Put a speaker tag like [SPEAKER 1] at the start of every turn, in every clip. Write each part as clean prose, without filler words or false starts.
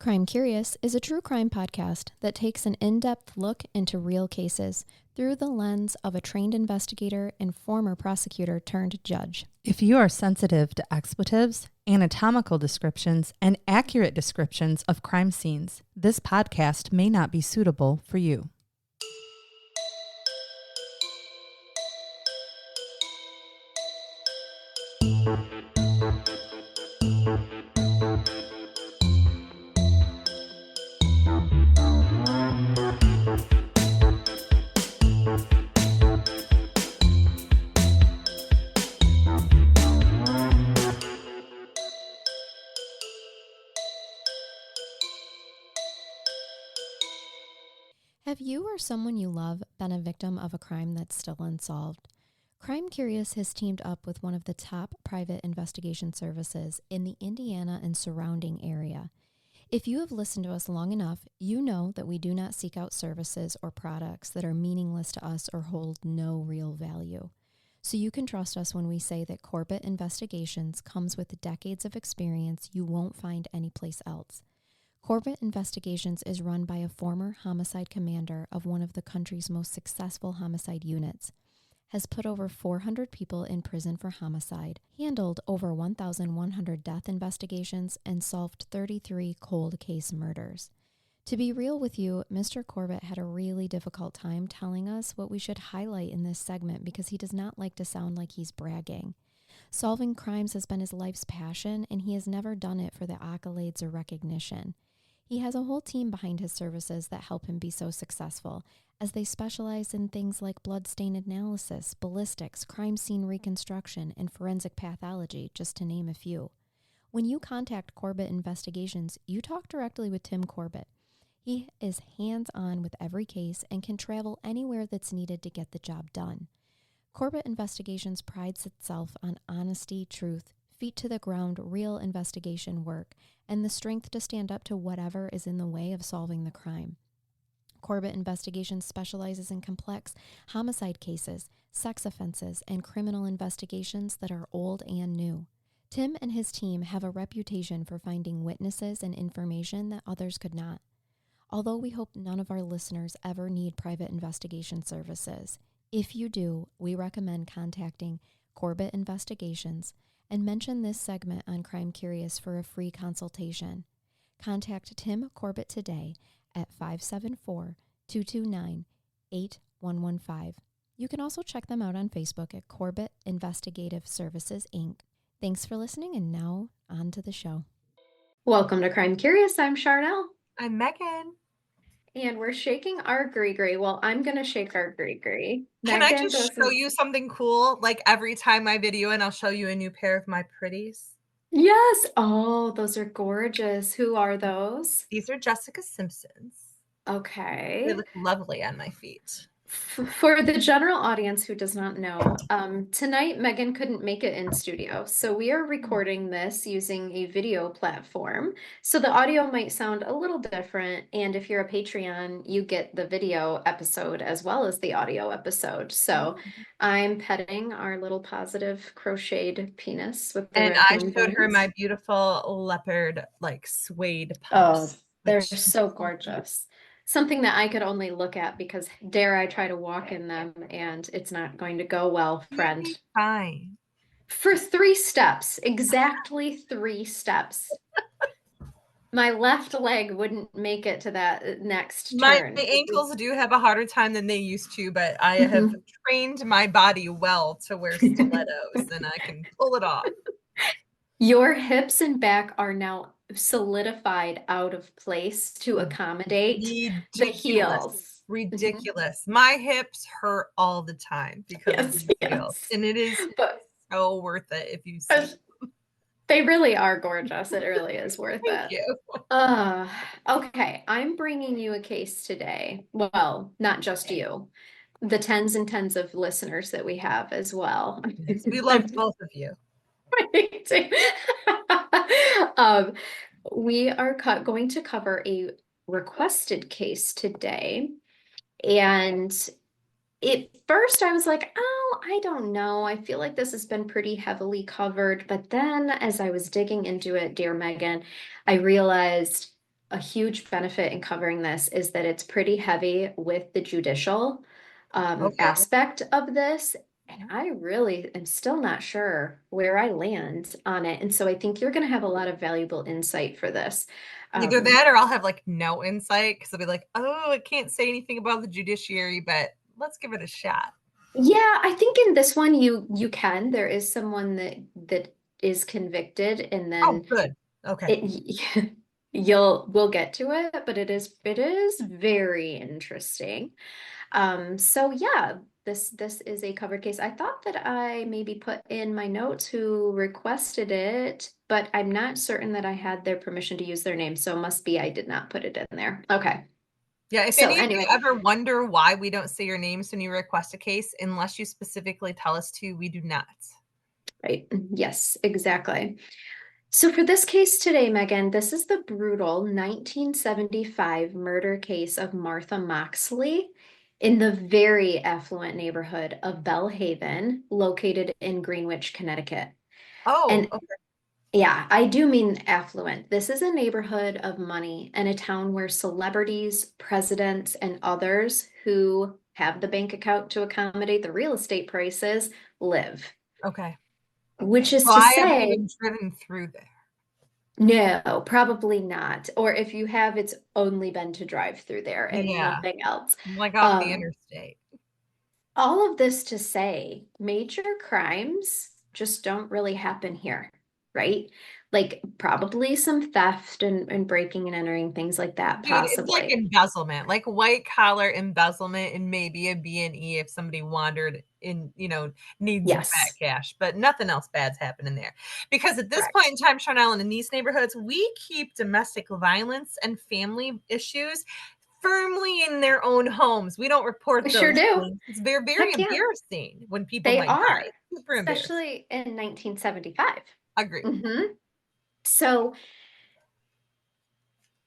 [SPEAKER 1] Crime Curious is a true crime podcast that takes an in-depth look into real cases through the lens of a trained investigator and former prosecutor turned judge.
[SPEAKER 2] If you are sensitive to expletives, anatomical descriptions, and accurate descriptions of crime scenes, this podcast may not be suitable for you.
[SPEAKER 1] Have you or someone you love been a victim of a crime that's still unsolved? Crime Curious has teamed up with one of the top private investigation services in the Indiana and surrounding area. If you have listened to us long enough, you know that we do not seek out services or products that are meaningless to us or hold no real value. So you can trust us when we say that Corbett Investigations comes with decades of experience you won't find anyplace else. Corbett Investigations is run by a former homicide commander of one of the country's most successful homicide units, has put over 400 people in prison for homicide, handled over 1,100 death investigations, and solved 33 cold case murders. To be real with you, Mr. Corbett had a really difficult time telling us what we should highlight in this segment because he does not like to sound like he's bragging. Solving crimes has been his life's passion, and he has never done it for the accolades or recognition. He has a whole team behind his services that help him be so successful, as they specialize in things like blood stain analysis, ballistics, crime scene reconstruction, and forensic pathology, just to name a few. When you contact Corbett Investigations, you talk directly with Tim Corbett. He is hands-on with every case and can travel anywhere that's needed to get the job done. Corbett Investigations prides itself on honesty, truth, feet to the ground, real investigation work, and the strength to stand up to whatever is in the way of solving the crime. Corbett Investigations specializes in complex homicide cases, sex offenses, and criminal investigations that are old and new. Tim and his team have a reputation for finding witnesses and information that others could not. Although we hope none of our listeners ever need private investigation services, if you do, we recommend contacting Corbett Investigations and mention this segment on Crime Curious for a free consultation. Contact Tim Corbett today at 574-229-8115. You can also check them out on Facebook at Corbett Investigative Services, Inc. Thanks for listening, and now on to the show. Welcome to Crime Curious. I'm Charnell.
[SPEAKER 2] I'm Megan.
[SPEAKER 1] And we're shaking our gree-gree. Well, I'm going to shake our gree-gree.
[SPEAKER 2] Can I just show you something cool? Like every time I video and I'll show you a new pair of my pretties.
[SPEAKER 1] Yes. Oh, those are gorgeous. Who are those?
[SPEAKER 2] These are Jessica Simpson's.
[SPEAKER 1] Okay.
[SPEAKER 2] They look lovely on my feet.
[SPEAKER 1] For the general audience who does not know, tonight Megan couldn't make it in studio, so we are recording this using a video platform. So the audio might sound a little different, and if you're a Patreon, you get the video episode as well as the audio episode. So I'm petting our little positive crocheted penis with the
[SPEAKER 2] and I showed her my beautiful leopard like suede pumps.
[SPEAKER 1] Oh, they're so gorgeous. Something that I could only look at because dare I try to walk in them and it's not going to go well, friend.
[SPEAKER 2] Fine.
[SPEAKER 1] For 3 steps, exactly 3 steps. My left leg wouldn't make it to that next turn.
[SPEAKER 2] My ankles do have a harder time than they used to, but I have trained my body well to wear stilettos and I can pull it off.
[SPEAKER 1] Your hips and back are now solidified out of place to accommodate the heels.
[SPEAKER 2] Ridiculous. My hips hurt all the time because of the heels. And it is so worth it if you see them.
[SPEAKER 1] They really are gorgeous. It really is worth it.
[SPEAKER 2] Thank you.
[SPEAKER 1] Okay, I'm bringing you a case today. Well, not just you. The tens and tens of listeners that we have as well.
[SPEAKER 2] Yes, we love both of you.
[SPEAKER 1] We are going to cover a requested case today. And at first I was like, oh, I don't know. I feel like this has been pretty heavily covered. But then as I was digging into it, dear Megan, I realized a huge benefit in covering this is that it's pretty heavy with the judicial
[SPEAKER 3] Okay.
[SPEAKER 1] aspect of this. And I really am still not sure where I land on it. And so I think you're going to have a lot of valuable insight for this.
[SPEAKER 3] Either that or I'll have like no insight because I'll be like, oh, I can't say anything about the judiciary, but let's give it a shot.
[SPEAKER 1] Yeah, I think in this one you can. There is someone that is convicted, and
[SPEAKER 3] Oh,
[SPEAKER 1] then
[SPEAKER 3] good. Okay.
[SPEAKER 1] it we'll get to it, but it is very interesting. So yeah, this is a covered case. I thought that I maybe put in my notes who requested it, but I'm not certain that I had their permission to use their name, so it must be I did not put it in there. Okay.
[SPEAKER 3] Yeah, if
[SPEAKER 1] So
[SPEAKER 3] any of you
[SPEAKER 1] anyway,
[SPEAKER 3] ever wonder why we don't say your names when you request a case, unless you specifically tell us to, we do not.
[SPEAKER 1] right. Yes, exactly. So for this case today, Megan, this is the brutal 1975 murder case of Martha Moxley in the very affluent neighborhood of Bellhaven, located in Greenwich, Connecticut.
[SPEAKER 3] Oh,
[SPEAKER 1] And
[SPEAKER 3] okay.
[SPEAKER 1] yeah, I do mean affluent. This is a neighborhood of money and a town where celebrities, presidents, and others who have the bank account to accommodate the real estate prices live.
[SPEAKER 3] Okay.
[SPEAKER 1] Which is
[SPEAKER 3] Well,
[SPEAKER 1] to
[SPEAKER 3] I haven't
[SPEAKER 1] say,
[SPEAKER 3] even driven through there.
[SPEAKER 1] no, probably not. Or if you have, it's only been to drive through there and
[SPEAKER 3] Yeah,
[SPEAKER 1] nothing else.
[SPEAKER 3] like off the
[SPEAKER 1] Um,
[SPEAKER 3] interstate.
[SPEAKER 1] all of this to say, major crimes just don't really happen here, right? Like probably some theft and breaking and entering, things like that,
[SPEAKER 3] Dude, it's like
[SPEAKER 1] possibly.
[SPEAKER 3] embezzlement, like white collar embezzlement and maybe a B&E if somebody wandered in, needs some fat
[SPEAKER 1] Yes,
[SPEAKER 3] cash, but nothing else bad's happening there. Because at this point
[SPEAKER 1] correct.
[SPEAKER 3] in time, Charnell, and in these neighborhoods, we keep domestic violence and family issues firmly in their own homes. We don't report
[SPEAKER 1] We sure
[SPEAKER 3] those
[SPEAKER 1] do.
[SPEAKER 3] things. They're very
[SPEAKER 1] Heck yeah,
[SPEAKER 3] embarrassing when people
[SPEAKER 1] they
[SPEAKER 3] might die.
[SPEAKER 1] are,
[SPEAKER 3] Super embarrassing.
[SPEAKER 1] especially in 1975.
[SPEAKER 3] Agree.
[SPEAKER 1] So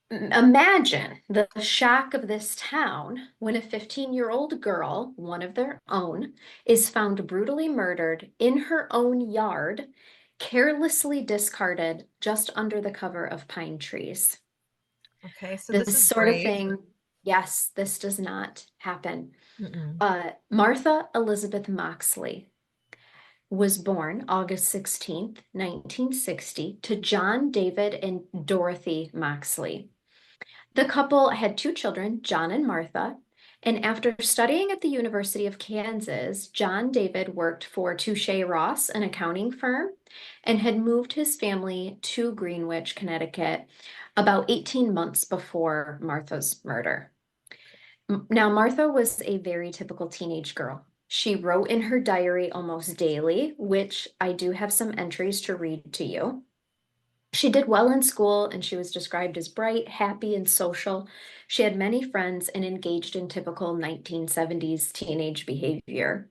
[SPEAKER 1] imagine the shock of this town when a 15-year-old girl, one of their own, is found brutally murdered in her own yard, carelessly discarded just under the cover of pine trees.
[SPEAKER 3] Okay, so this
[SPEAKER 1] This
[SPEAKER 3] is
[SPEAKER 1] sort of
[SPEAKER 3] grave.
[SPEAKER 1] thing, yes, this does not happen.
[SPEAKER 3] Mm-mm.
[SPEAKER 1] Martha Elizabeth Moxley was born August 16th, 1960, to John David and Dorothy Moxley. The couple had two children, John and Martha, and after studying at the University of Kansas, John David worked for Touche Ross, an accounting firm, and had moved his family to Greenwich, Connecticut, about 18 months before Martha's murder. Now, Martha was a very typical teenage girl. She wrote in her diary almost daily, which I do have some entries to read to you. She did well in school and she was described as bright, happy, and social. She had many friends and engaged in typical 1970s teenage behavior.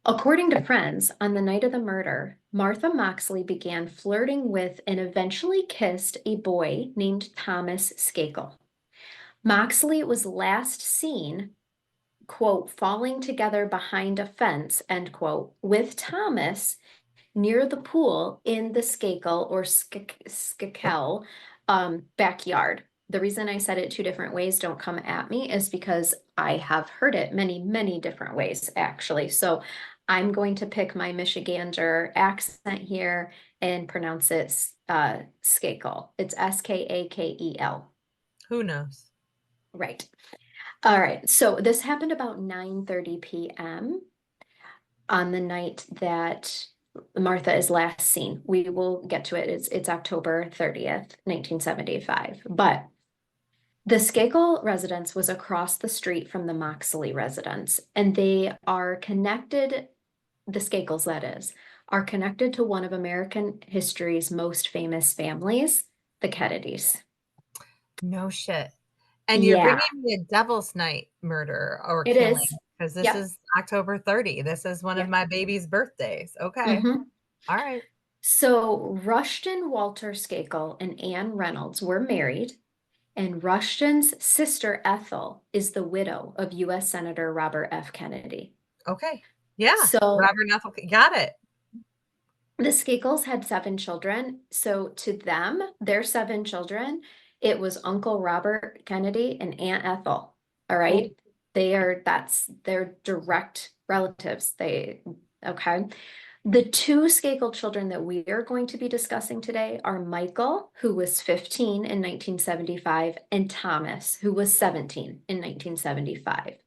[SPEAKER 1] According to friends, on the night of the murder, Martha Moxley began flirting with and eventually kissed a boy named Thomas Skakel. Moxley was last seen, quote, falling together behind a fence, end quote, with Thomas near the pool in the Skakel or Skakel backyard. The reason I said it two different ways, don't come at me, is because I have heard it many, many different ways, actually. So I'm going to pick my Michigander accent here and pronounce it Skakel. It's Skakel.
[SPEAKER 3] Who knows?
[SPEAKER 1] Right. All right. So this happened about 9:30 p.m. on the night that Martha is last seen. We will get to it. It's October 30th, 1975. But the Skakel residence was across the street from the Moxley residence, and they are connected, the Skakels, that is, are connected to one of American history's most famous families, the Kennedys.
[SPEAKER 3] No shit. And you're
[SPEAKER 1] Yeah,
[SPEAKER 3] bringing me a Devil's Night murder or
[SPEAKER 1] it
[SPEAKER 3] killing
[SPEAKER 1] is.
[SPEAKER 3] because this
[SPEAKER 1] Yep.
[SPEAKER 3] is October 30. This is one of
[SPEAKER 1] Yep.
[SPEAKER 3] my baby's birthdays. Okay.
[SPEAKER 1] hmm
[SPEAKER 3] All right.
[SPEAKER 1] So Rushton Walter Skakel and Anne Reynolds were married. And Rushton's sister Ethel is the widow of US Senator Robert F. Kennedy.
[SPEAKER 3] Okay. Yeah.
[SPEAKER 1] So
[SPEAKER 3] Robert Ethel. Got it.
[SPEAKER 1] the Skakels had seven children. So to them, their seven children It was Uncle Robert Kennedy and Aunt Ethel. All
[SPEAKER 3] Oh,
[SPEAKER 1] right. That's their direct relatives. Okay. The two Skakel children that we are going to be discussing today are Michael, who was 15 in 1975, and Thomas, who was 17 in 1975.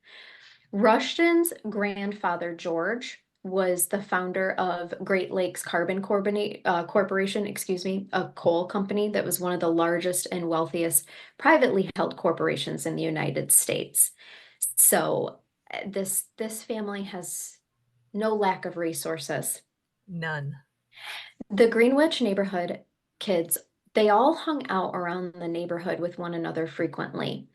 [SPEAKER 1] Rushton's grandfather, George, was the founder of Great Lakes Corporation, excuse me, a coal company that was one of the largest and wealthiest privately held corporations in the United States. So this family has no lack of resources.
[SPEAKER 3] none.
[SPEAKER 1] The Greenwich neighborhood kids, they all hung out around the neighborhood with one another frequently.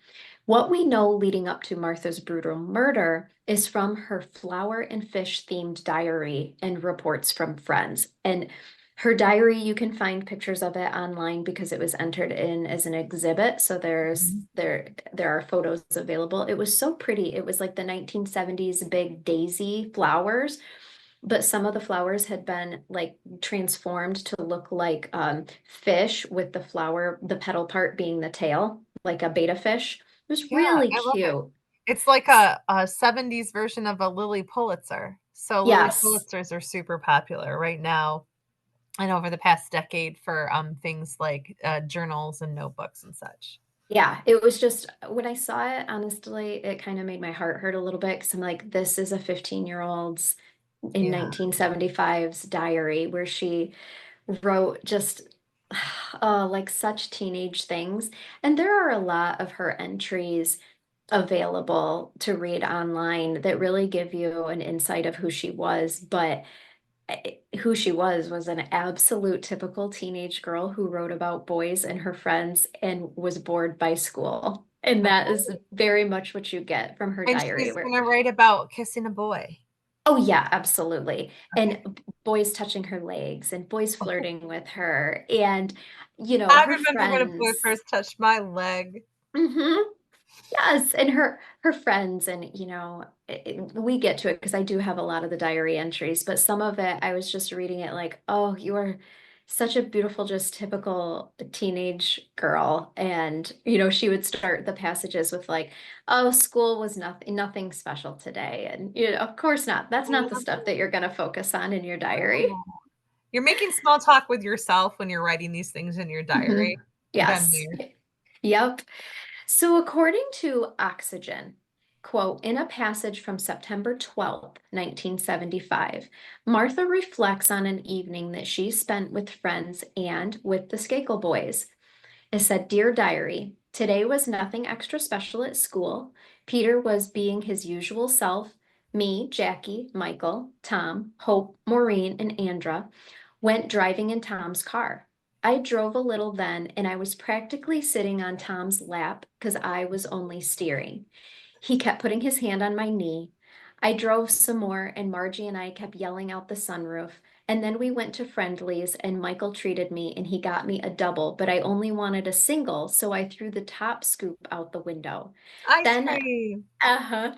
[SPEAKER 1] What we know leading up to Martha's brutal murder is from her flower and fish themed diary and reports from friends. And her diary, you can find pictures of it online because it was entered in as an exhibit. So
[SPEAKER 3] Mhm.
[SPEAKER 1] there are photos available. It was so pretty. It was like the 1970s big daisy flowers, but some of the flowers had been like transformed to look like fish with the petal part being the tail, like a betta fish. It was
[SPEAKER 3] Yeah,
[SPEAKER 1] really
[SPEAKER 3] I love it.
[SPEAKER 1] cute.
[SPEAKER 3] It's like a 70s version of a Lily Pulitzer. So Lily
[SPEAKER 1] Yes.
[SPEAKER 3] Pulitzers are super popular right now and over the past decade for things like journals and notebooks and such.
[SPEAKER 1] Yeah, it was just when I saw it, honestly, it kind of made my heart hurt a little bit because I'm like, this is a 15-year-old's in
[SPEAKER 3] Yeah.
[SPEAKER 1] 1975's diary where she wrote just like such teenage things. And there are a lot of her entries available to read online that really give you an insight of who she was. But who she was an absolute typical teenage girl who wrote about boys and her friends and was bored by school. And that is
[SPEAKER 3] Okay.
[SPEAKER 1] very much what you get from her
[SPEAKER 3] And
[SPEAKER 1] diary.
[SPEAKER 3] she's gonna write about kissing a boy.
[SPEAKER 1] Oh yeah, absolutely.
[SPEAKER 3] Okay.
[SPEAKER 1] And boys touching her legs and boys flirting with her and
[SPEAKER 3] I
[SPEAKER 1] her
[SPEAKER 3] remember when a boy
[SPEAKER 1] friends.
[SPEAKER 3] first touched my leg.
[SPEAKER 1] Mhm. Yes, and her friends and we get to it because I do have a lot of the diary entries, but some of it I was just reading it like, "Oh, you are such a beautiful just typical teenage girl." And she would start the passages with like, "Oh, school was nothing special today." And of course not. That's
[SPEAKER 3] I
[SPEAKER 1] not the
[SPEAKER 3] love
[SPEAKER 1] stuff that
[SPEAKER 3] it.
[SPEAKER 1] you're going to focus on in your diary.
[SPEAKER 3] Oh. You're making small talk with yourself when you're writing these things in your
[SPEAKER 1] Mhm.
[SPEAKER 3] diary. Been
[SPEAKER 1] Yes.
[SPEAKER 3] there.
[SPEAKER 1] Yep. So, according to Oxygen, quote, in a passage from September 12th, 1975, Martha reflects on an evening that she spent with friends and with the Skakel boys. It said, Dear Diary, today was nothing extra special at school. Peter was being his usual self. Me, Jackie, Michael, Tom, Hope, Maureen, and Andra went driving in Tom's car. I drove a little then, and I was practically sitting on Tom's lap because I was only steering. He kept putting his hand on my knee. I drove some more, and Margie and I kept yelling out the sunroof. And then we went to Friendly's, and Michael treated me, and he got me a double, but I only wanted a single, so I threw the top scoop out the window.
[SPEAKER 3] Ice
[SPEAKER 1] Then,
[SPEAKER 3] cream.
[SPEAKER 1] uh-huh.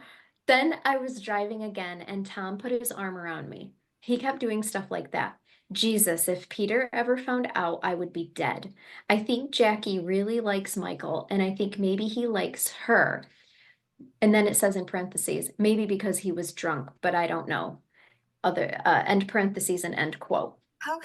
[SPEAKER 1] Then I was driving again, and Tom put his arm around me. He kept doing stuff like that. Jesus, if Peter ever found out, I would be dead. I think Jackie really likes Michael, and I think maybe he likes her. And then it says in parentheses, maybe because he was drunk, but I don't know. Other end parentheses and end quote.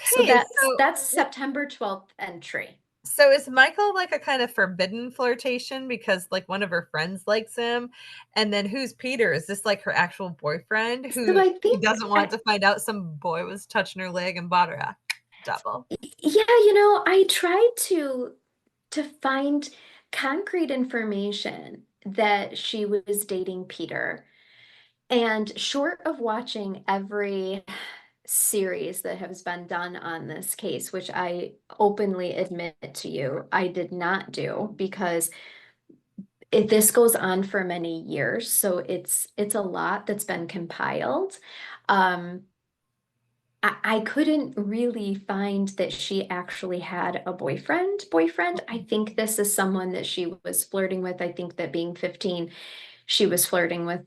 [SPEAKER 1] So
[SPEAKER 3] Okay,
[SPEAKER 1] that's September 12th entry.
[SPEAKER 3] so is Michael like a kind of forbidden flirtation because like one of her friends likes him? And then who's Peter? Is this like her actual boyfriend
[SPEAKER 1] So
[SPEAKER 3] who
[SPEAKER 1] I
[SPEAKER 3] she
[SPEAKER 1] think
[SPEAKER 3] doesn't want to find out some boy was touching her leg and bought her a double?
[SPEAKER 1] yeah, I tried to find concrete information that she was dating Peter. And short of watching every series that has been done on this case, which I openly admit to you, I did not do because this goes on for many years, so it's a lot that's been compiled. Um, I couldn't really find that she actually had a boyfriend. I think this is someone that she was flirting with. I think that being 15, she was flirting with,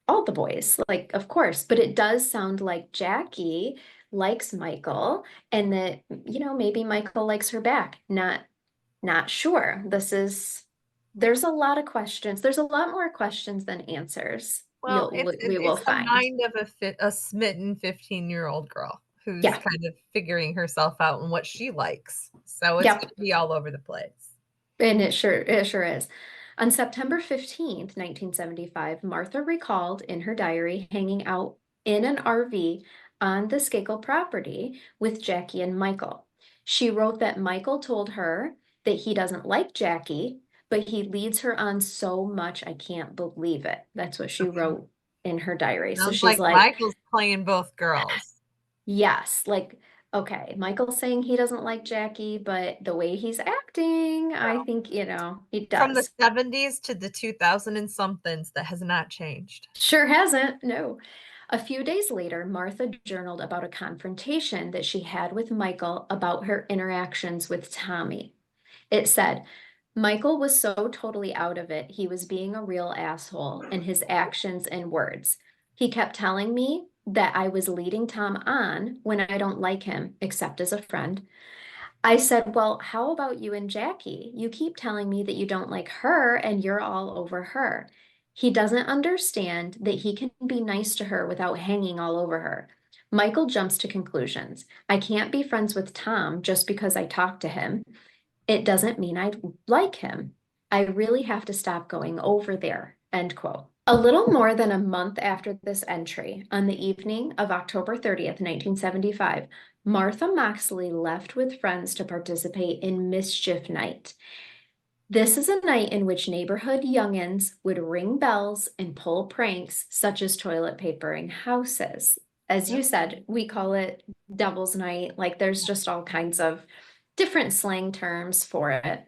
[SPEAKER 1] all the boys, like, of course. But it does sound like Jackie likes Michael and that, maybe Michael likes her back. Not Not sure. There's a lot of questions. There's a lot more questions than answers
[SPEAKER 3] Well, it's
[SPEAKER 1] we will
[SPEAKER 3] it's the
[SPEAKER 1] find.
[SPEAKER 3] mind of a smitten 15-year-old girl who's
[SPEAKER 1] Yeah.
[SPEAKER 3] kind of figuring herself out and what she likes. So it's
[SPEAKER 1] Yep.
[SPEAKER 3] gonna be all over the place.
[SPEAKER 1] And it sure is. On September 15th, 1975, Martha recalled in her diary hanging out in an RV on the Skakel property with Jackie and Michael. She wrote that Michael told her that he doesn't like Jackie, but he leads her on so much, I can't believe it. That's what she
[SPEAKER 3] Okay.
[SPEAKER 1] wrote in her diary. So
[SPEAKER 3] Sounds
[SPEAKER 1] she's
[SPEAKER 3] like
[SPEAKER 1] like,
[SPEAKER 3] Michael's playing both girls.
[SPEAKER 1] yes, like, okay, Michael's saying he doesn't like Jackie, but the way he's acting, I
[SPEAKER 3] Well,
[SPEAKER 1] think, he
[SPEAKER 3] from the
[SPEAKER 1] does.
[SPEAKER 3] 70s to the 2000 and somethings, that has not changed.
[SPEAKER 1] Sure hasn't, no. A few days later, Martha journaled about a confrontation that she had with Michael about her interactions with Tommy. It said, Michael was so totally out of it, he was being a real asshole in his actions and words. He kept telling me that I was leading Tom on when I don't like him, except as a friend. I said, well, how about you and Jackie? You keep telling me that you don't like her and you're all over her. He doesn't understand that he can be nice to her without hanging all over her. Michael jumps to conclusions. I can't be friends with Tom just because I talk to him. It doesn't mean I like him. I really have to stop going over there. End quote. A little more than a month after this entry, on the evening of October 30th, 1975, Martha Moxley left with friends to participate in Mischief Night. This is a night in which neighborhood youngins would ring bells and pull pranks, such as toilet papering houses. As you
[SPEAKER 3] Yep.
[SPEAKER 1] said, we call it Devil's Night. Like there's just all kinds of different slang terms for it.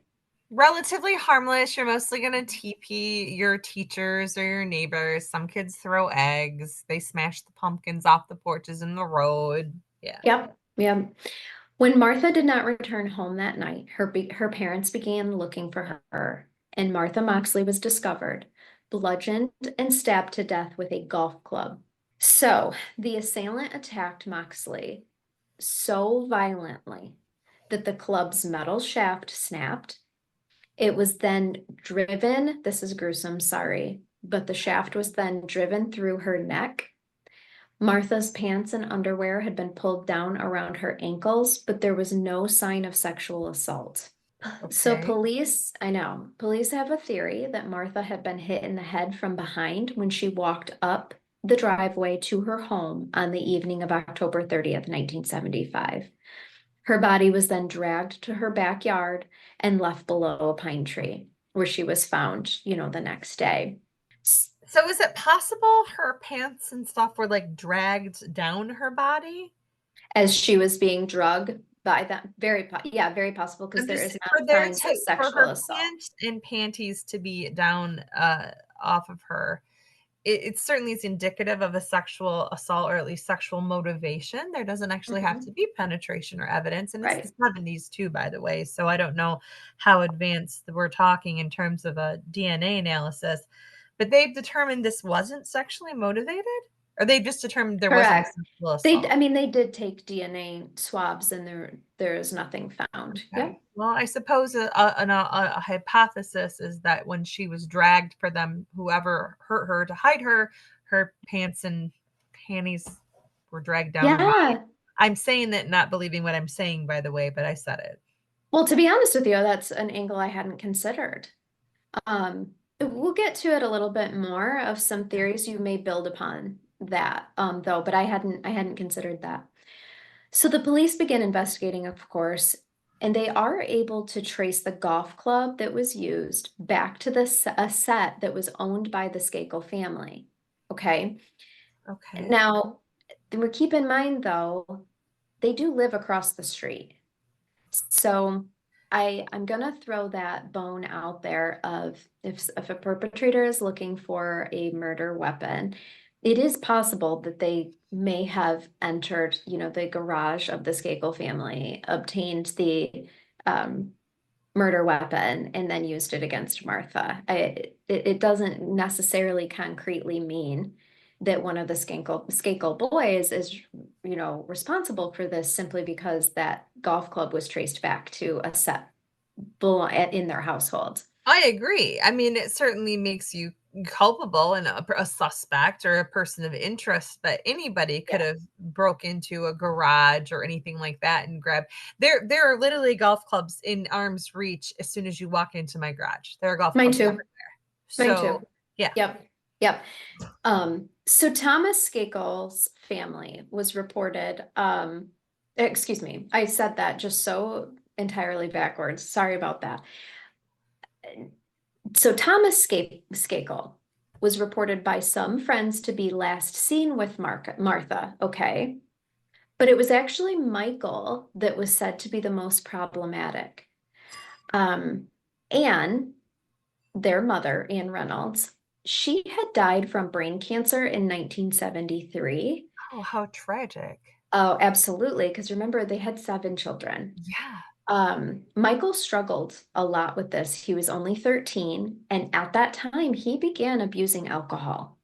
[SPEAKER 3] Relatively harmless. You're mostly going to TP your teachers or your neighbors. Some kids throw eggs. They smash the pumpkins off the porches in the road. Yeah.
[SPEAKER 1] Yep. Yep. When Martha did not return home that night, her parents began looking for her, and Martha Moxley was discovered, bludgeoned and stabbed to death with a golf club. So the assailant attacked Moxley so violently that the club's metal shaft snapped. It was then driven, this is gruesome, sorry, but the shaft was then driven through her neck. Martha's pants and underwear had been pulled down around her ankles, but there was no sign of sexual assault. So
[SPEAKER 3] Okay.
[SPEAKER 1] police have a theory that Martha had been hit in the head from behind when she walked up the driveway to her home on the evening of October 30th, 1975. Her body was then dragged to her backyard and left below a pine tree, where she was found, the next day.
[SPEAKER 3] So is it possible her pants and stuff were like dragged down her body?
[SPEAKER 1] As she was being drugged by that, very possible, because
[SPEAKER 3] I'm
[SPEAKER 1] there
[SPEAKER 3] just
[SPEAKER 1] is
[SPEAKER 3] for
[SPEAKER 1] not
[SPEAKER 3] there
[SPEAKER 1] signs of
[SPEAKER 3] to for
[SPEAKER 1] sexual
[SPEAKER 3] her
[SPEAKER 1] assault.
[SPEAKER 3] pants and panties to be down off of her. It certainly is indicative of a sexual assault or at least sexual motivation. There doesn't actually have
[SPEAKER 1] Mhm.
[SPEAKER 3] to be penetration or evidence. And it's the
[SPEAKER 1] Right.
[SPEAKER 3] 70s too, by the way. So I don't know how advanced we're talking in terms of a DNA analysis, but they've determined this wasn't sexually motivated, or they just determined there wasn't a
[SPEAKER 1] Correct.
[SPEAKER 3] sexual
[SPEAKER 1] They,
[SPEAKER 3] assault.
[SPEAKER 1] I mean, they did take DNA swabs and there is nothing found.
[SPEAKER 3] Okay.
[SPEAKER 1] Yep.
[SPEAKER 3] Well, I suppose a hypothesis is that when she was dragged for them, whoever hurt her to hide her, her pants and panties were dragged down her body.
[SPEAKER 1] Yeah.
[SPEAKER 3] I'm saying that not believing what I'm saying, by the way, but I said it.
[SPEAKER 1] Well, to be honest with you, that's an angle I hadn't considered. We'll get to it a little bit more of some theories you may build upon that, though, but I hadn't considered that. So the police begin investigating, of course, and they are able to trace the golf club that was used back to a set that was owned by the Skakel family. Okay.
[SPEAKER 3] Okay.
[SPEAKER 1] Now, we keep in mind though, they do live across the street. So I'm gonna throw that bone out there of if a perpetrator is looking for a murder weapon, it is possible that they may have entered, the garage of the Skakel family, obtained the um, murder weapon, and then used it against Martha. It doesn't necessarily concretely mean that one of the Skakel boys is, responsible for this simply because that golf club was traced back to a set. in their household.
[SPEAKER 3] I agree. I mean, it certainly makes you culpable and a suspect or a person of interest, but anybody could have broke into a garage or anything like that and grabbed. There are literally golf clubs in arm's reach as soon as you walk into my garage. There are golf
[SPEAKER 1] Mine
[SPEAKER 3] clubs
[SPEAKER 1] too.
[SPEAKER 3] everywhere.
[SPEAKER 1] Mine
[SPEAKER 3] So,
[SPEAKER 1] too.
[SPEAKER 3] yeah.
[SPEAKER 1] Yep. So Thomas Skakel's family was reported, excuse me, I said that just so entirely backwards. Sorry about that. So Thomas Skakel was reported by some friends to be last seen with Martha, okay? But it was actually Michael that was said to be the most problematic. Anne, their mother, Anne Reynolds, she had died from brain cancer in 1973.
[SPEAKER 3] Oh, how tragic.
[SPEAKER 1] Oh, absolutely. Because remember, they had 7 children.
[SPEAKER 3] Yeah.
[SPEAKER 1] Michael struggled a lot with this. He was only 13, and at that time, he began abusing alcohol.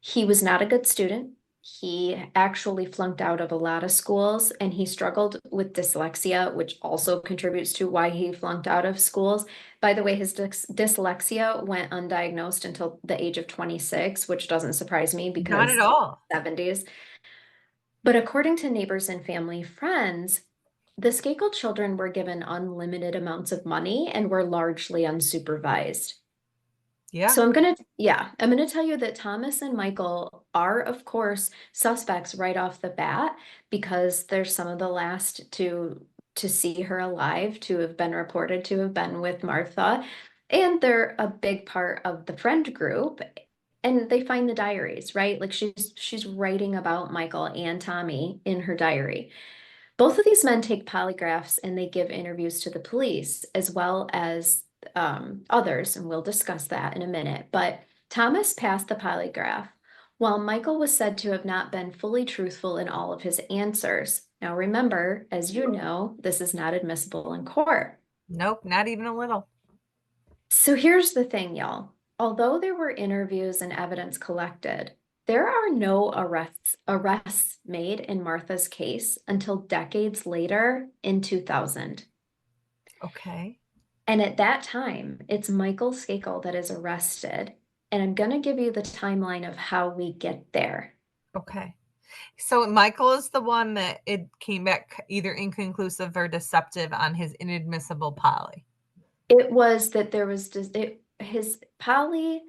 [SPEAKER 1] He was not a good student. He actually flunked out of a lot of schools, and he struggled with dyslexia, which also contributes to why he flunked out of schools. By the way, his dyslexia went undiagnosed until the age of 26, which doesn't surprise me
[SPEAKER 3] Not
[SPEAKER 1] because
[SPEAKER 3] at all.
[SPEAKER 1] 70s. But according to neighbors and family friends, the Skakel children were given unlimited amounts of money and were largely unsupervised.
[SPEAKER 3] Yeah.
[SPEAKER 1] So I'm gonna tell you that Thomas and Michael are, of course, suspects right off the bat because they're some of the last to see her alive, to have been reported to have been with Martha, and they're a big part of the friend group. And they find the diaries, right? Like she's writing about Michael and Tommy in her diary. Both of these men take polygraphs and they give interviews to the police as well as others, and we'll discuss that in a minute. But Thomas passed the polygraph, while Michael was said to have not been fully truthful in all of his answers. Now, remember, as you know, this is not admissible in court.
[SPEAKER 3] Nope, not even a little.
[SPEAKER 1] So here's the thing, y'all. Although there were interviews and evidence collected, there are no arrests made in Martha's case until decades later in 2000.
[SPEAKER 3] Okay.
[SPEAKER 1] And at that time, it's Michael Skakel that is arrested. And I'm going to give you the timeline of how we get there.
[SPEAKER 3] Okay. So Michael is the one that it came back either inconclusive or deceptive on his inadmissible poly.
[SPEAKER 1] It was that there was his poly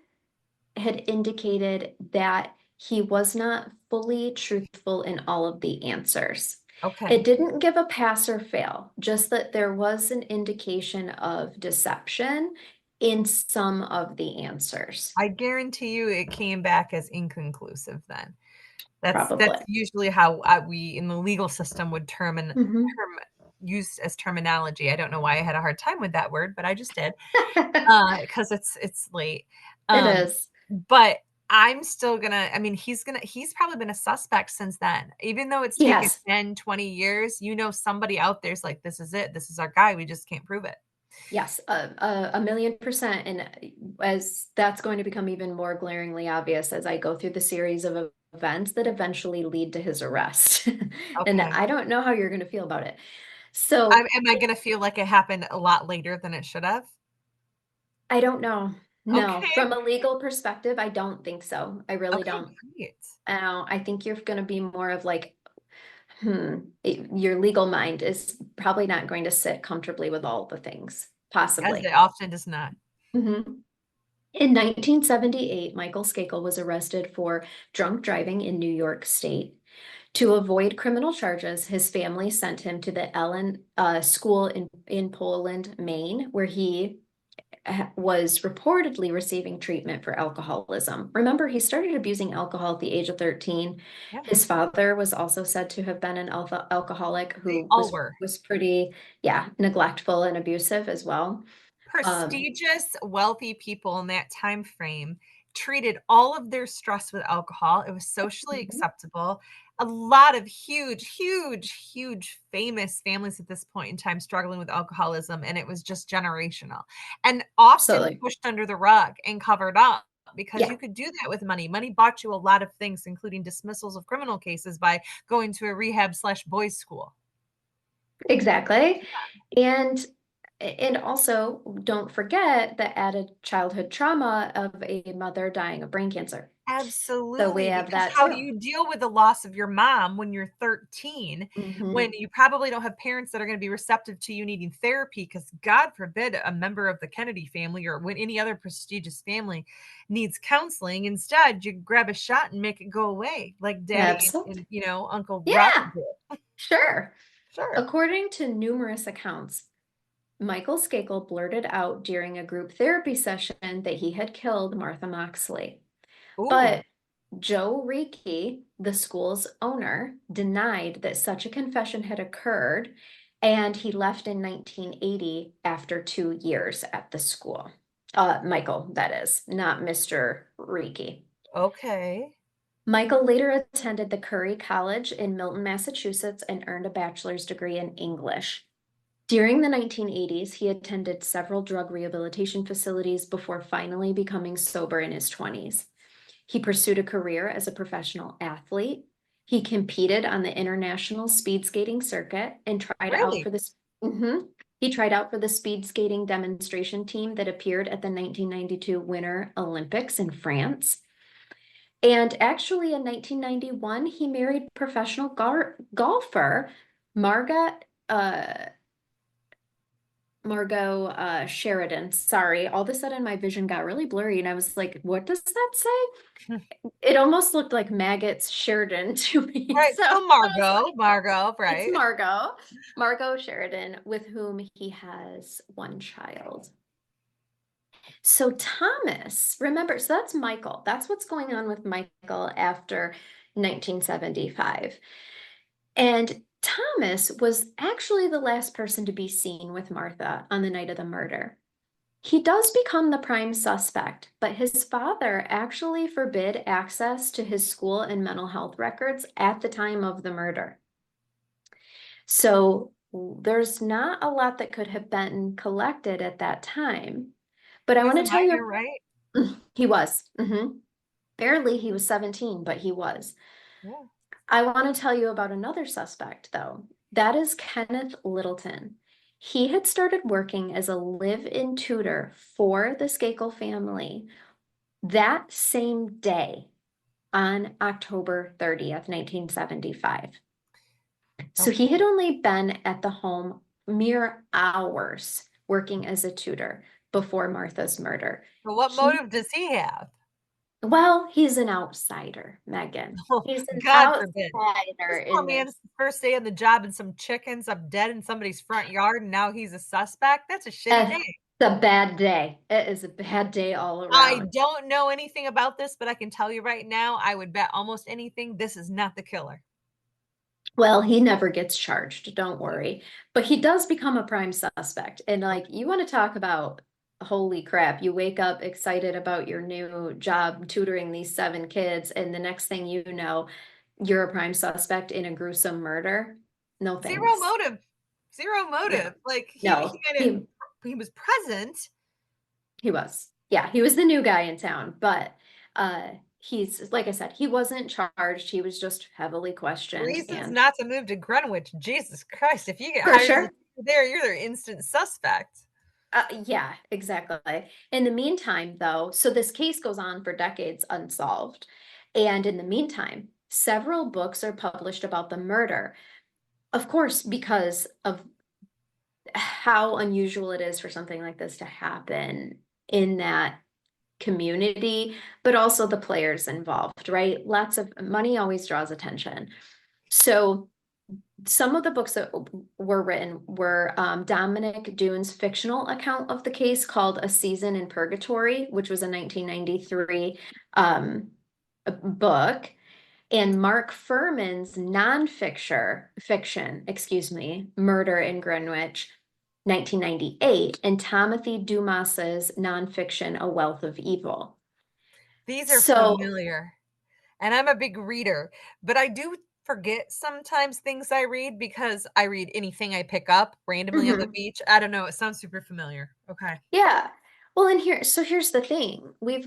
[SPEAKER 1] had indicated that he was not fully truthful in all of the answers.
[SPEAKER 3] Okay.
[SPEAKER 1] It didn't give a pass or fail, just that there was an indication of deception in some of the answers.
[SPEAKER 3] I guarantee you it came back as inconclusive then. That's
[SPEAKER 1] Probably.
[SPEAKER 3] usually how we in the legal system would use as terminology. I don't know why I had a hard time with that word, but I just did because it's late.
[SPEAKER 1] It is.
[SPEAKER 3] But I'm still gonna, I mean, he's probably been a suspect since then. Even though it's taken
[SPEAKER 1] Yes.
[SPEAKER 3] 10, 20 years, somebody out there's like, this is it. This is our guy. We just can't prove it.
[SPEAKER 1] Yes, 1,000,000%. And as that's going to become even more glaringly obvious as I go through the series of events that eventually lead to his arrest. And
[SPEAKER 3] Okay.
[SPEAKER 1] I don't know how you're going to feel about it. So
[SPEAKER 3] Am I gonna feel like it happened a lot later than it should have?
[SPEAKER 1] I don't know. No,
[SPEAKER 3] Okay.
[SPEAKER 1] from a legal perspective, I don't think so. I really
[SPEAKER 3] Okay,
[SPEAKER 1] don't.
[SPEAKER 3] great.
[SPEAKER 1] I think you're going to be more of like, your legal mind is probably not going to sit comfortably with all the things,
[SPEAKER 3] As
[SPEAKER 1] possibly.
[SPEAKER 3] it often does not.
[SPEAKER 1] Mhm. In 1978, Michael Skakel was arrested for drunk driving in New York State. To avoid criminal charges, his family sent him to the Ellen School in Poland, Maine, where he was reportedly receiving treatment for alcoholism. Remember, he started abusing alcohol at the age of 13.
[SPEAKER 3] Yeah.
[SPEAKER 1] His father was also said to have been an alcoholic who
[SPEAKER 3] all were.
[SPEAKER 1] was pretty, neglectful and abusive as well.
[SPEAKER 3] Prestigious, wealthy people in that time frame treated all of their stress with alcohol. It was socially acceptable. A lot of huge famous families at this point in time struggling with alcoholism, and it was just generational and often
[SPEAKER 1] Absolutely.
[SPEAKER 3] pushed under the rug and covered up because
[SPEAKER 1] Yeah.
[SPEAKER 3] you could do that with money. Money bought you a lot of things, including dismissals of criminal cases by going to a rehab/boys school.
[SPEAKER 1] Exactly. And And also, don't forget the added childhood trauma of a mother dying of brain cancer. So we
[SPEAKER 3] Absolutely,
[SPEAKER 1] have
[SPEAKER 3] because
[SPEAKER 1] that
[SPEAKER 3] how do
[SPEAKER 1] too.
[SPEAKER 3] you deal with the loss of your mom when you're 13, when you probably don't have parents that are gonna be receptive to you needing therapy? Because God forbid a member of the Kennedy family or when any other prestigious family needs counseling. Instead, you grab a shot and make it go away like daddy
[SPEAKER 1] Absolutely.
[SPEAKER 3] and, Uncle Robert
[SPEAKER 1] Yeah,
[SPEAKER 3] did.
[SPEAKER 1] sure.
[SPEAKER 3] Sure.
[SPEAKER 1] According to numerous accounts, Michael Skakel blurted out during a group therapy session that he had killed Martha Moxley.
[SPEAKER 3] Ooh,
[SPEAKER 1] But Joe Reiki, the school's owner, denied that such a confession had occurred, and he left in 1980 after 2 years at the school. Michael, that is, not Mr. Reiki.
[SPEAKER 3] okay.
[SPEAKER 1] Michael later attended the Curry College in Milton, Massachusetts, and earned a bachelor's degree in English. During the 1980s, he attended several drug rehabilitation facilities before finally becoming sober in his 20s. He pursued a career as a professional athlete. He competed on the international speed skating circuit and tried out
[SPEAKER 3] Really?
[SPEAKER 1] for this. He tried out for the speed skating demonstration team that appeared at the 1992 Winter Olympics in France. And actually, in 1991, he married professional golfer Marga Margot Sheridan. Sorry, all of a sudden my vision got really blurry, and I was like, "What does that say?" It almost looked like maggots Sheridan to me.
[SPEAKER 3] Right,
[SPEAKER 1] So I
[SPEAKER 3] so
[SPEAKER 1] was like,
[SPEAKER 3] Margot,
[SPEAKER 1] "It's
[SPEAKER 3] right.
[SPEAKER 1] Margot Sheridan, with whom he has one child." So Thomas, remember, so that's Michael. That's what's going on with Michael after 1975. And Thomas was actually the last person to be seen with Martha on the night of the murder. He does become the prime suspect, but his father actually forbid access to his school and mental health records at the time of the murder. So there's not a lot that could have been collected at that time. But
[SPEAKER 3] He
[SPEAKER 1] I
[SPEAKER 3] was
[SPEAKER 1] want
[SPEAKER 3] a
[SPEAKER 1] to tell you,
[SPEAKER 3] minor, right?
[SPEAKER 1] he was. Barely, he was 17, but he was.
[SPEAKER 3] Yeah.
[SPEAKER 1] I want to tell you about another suspect, though. That is Kenneth Littleton. He had started working as a live-in tutor for the Skakel family that same day on October 30th, 1975. So he had
[SPEAKER 3] Okay.
[SPEAKER 1] only been at the home mere hours working as a tutor before Martha's murder.
[SPEAKER 3] So what
[SPEAKER 1] He,
[SPEAKER 3] motive does he have?
[SPEAKER 1] well, he's an outsider, Megan.
[SPEAKER 3] Oh,
[SPEAKER 1] He's an
[SPEAKER 3] God forbid.
[SPEAKER 1] outsider
[SPEAKER 3] This poor
[SPEAKER 1] in
[SPEAKER 3] man's
[SPEAKER 1] this.
[SPEAKER 3] first day on the job and some chickens up dead in somebody's front yard, and now he's a suspect? That's a shitty
[SPEAKER 1] It's
[SPEAKER 3] day.
[SPEAKER 1] a bad day. It is a bad day all
[SPEAKER 3] I
[SPEAKER 1] around.
[SPEAKER 3] don't know anything about this, but I can tell you right now, I would bet almost anything this is not the killer.
[SPEAKER 1] Well, he never gets charged, don't worry. But he does become a prime suspect. And like, you want to talk about, holy crap, you wake up excited about your new job tutoring these 7 kids, and the next thing you know, you're a prime suspect in a gruesome murder. No
[SPEAKER 3] Zero
[SPEAKER 1] thanks.
[SPEAKER 3] motive. Zero
[SPEAKER 1] Yeah.
[SPEAKER 3] motive. Like he
[SPEAKER 1] No,
[SPEAKER 3] made it he was present.
[SPEAKER 1] he was. Yeah, he was the new guy in town, but he's like I said, he wasn't charged. He was just heavily questioned,
[SPEAKER 3] Reasons
[SPEAKER 1] and
[SPEAKER 3] not to move to Greenwich. Jesus Christ. If you get
[SPEAKER 1] for
[SPEAKER 3] hired as a
[SPEAKER 1] sure.
[SPEAKER 3] teacher there, you're their instant suspect.
[SPEAKER 1] Yeah, exactly. In the meantime, though, so this case goes on for decades unsolved. And in the meantime, several books are published about the murder. Of course, because of how unusual it is for something like this to happen in that community, but also the players involved, right? Lots of money always draws attention. So some of the books that were written were Dominic Dune's fictional account of the case called A Season in Purgatory, which was a 1993 book, and Mark Furman's fiction, Murder in Greenwich, 1998, and Timothy Dumas's nonfiction, A Wealth of Evil.
[SPEAKER 3] These are
[SPEAKER 1] So,
[SPEAKER 3] familiar. And I'm a big reader, but I do forget sometimes things I read because I read anything I pick up randomly on the
[SPEAKER 1] mhm.
[SPEAKER 3] beach. I don't know. It sounds super familiar. Okay.
[SPEAKER 1] Yeah. Well, and here's the thing. We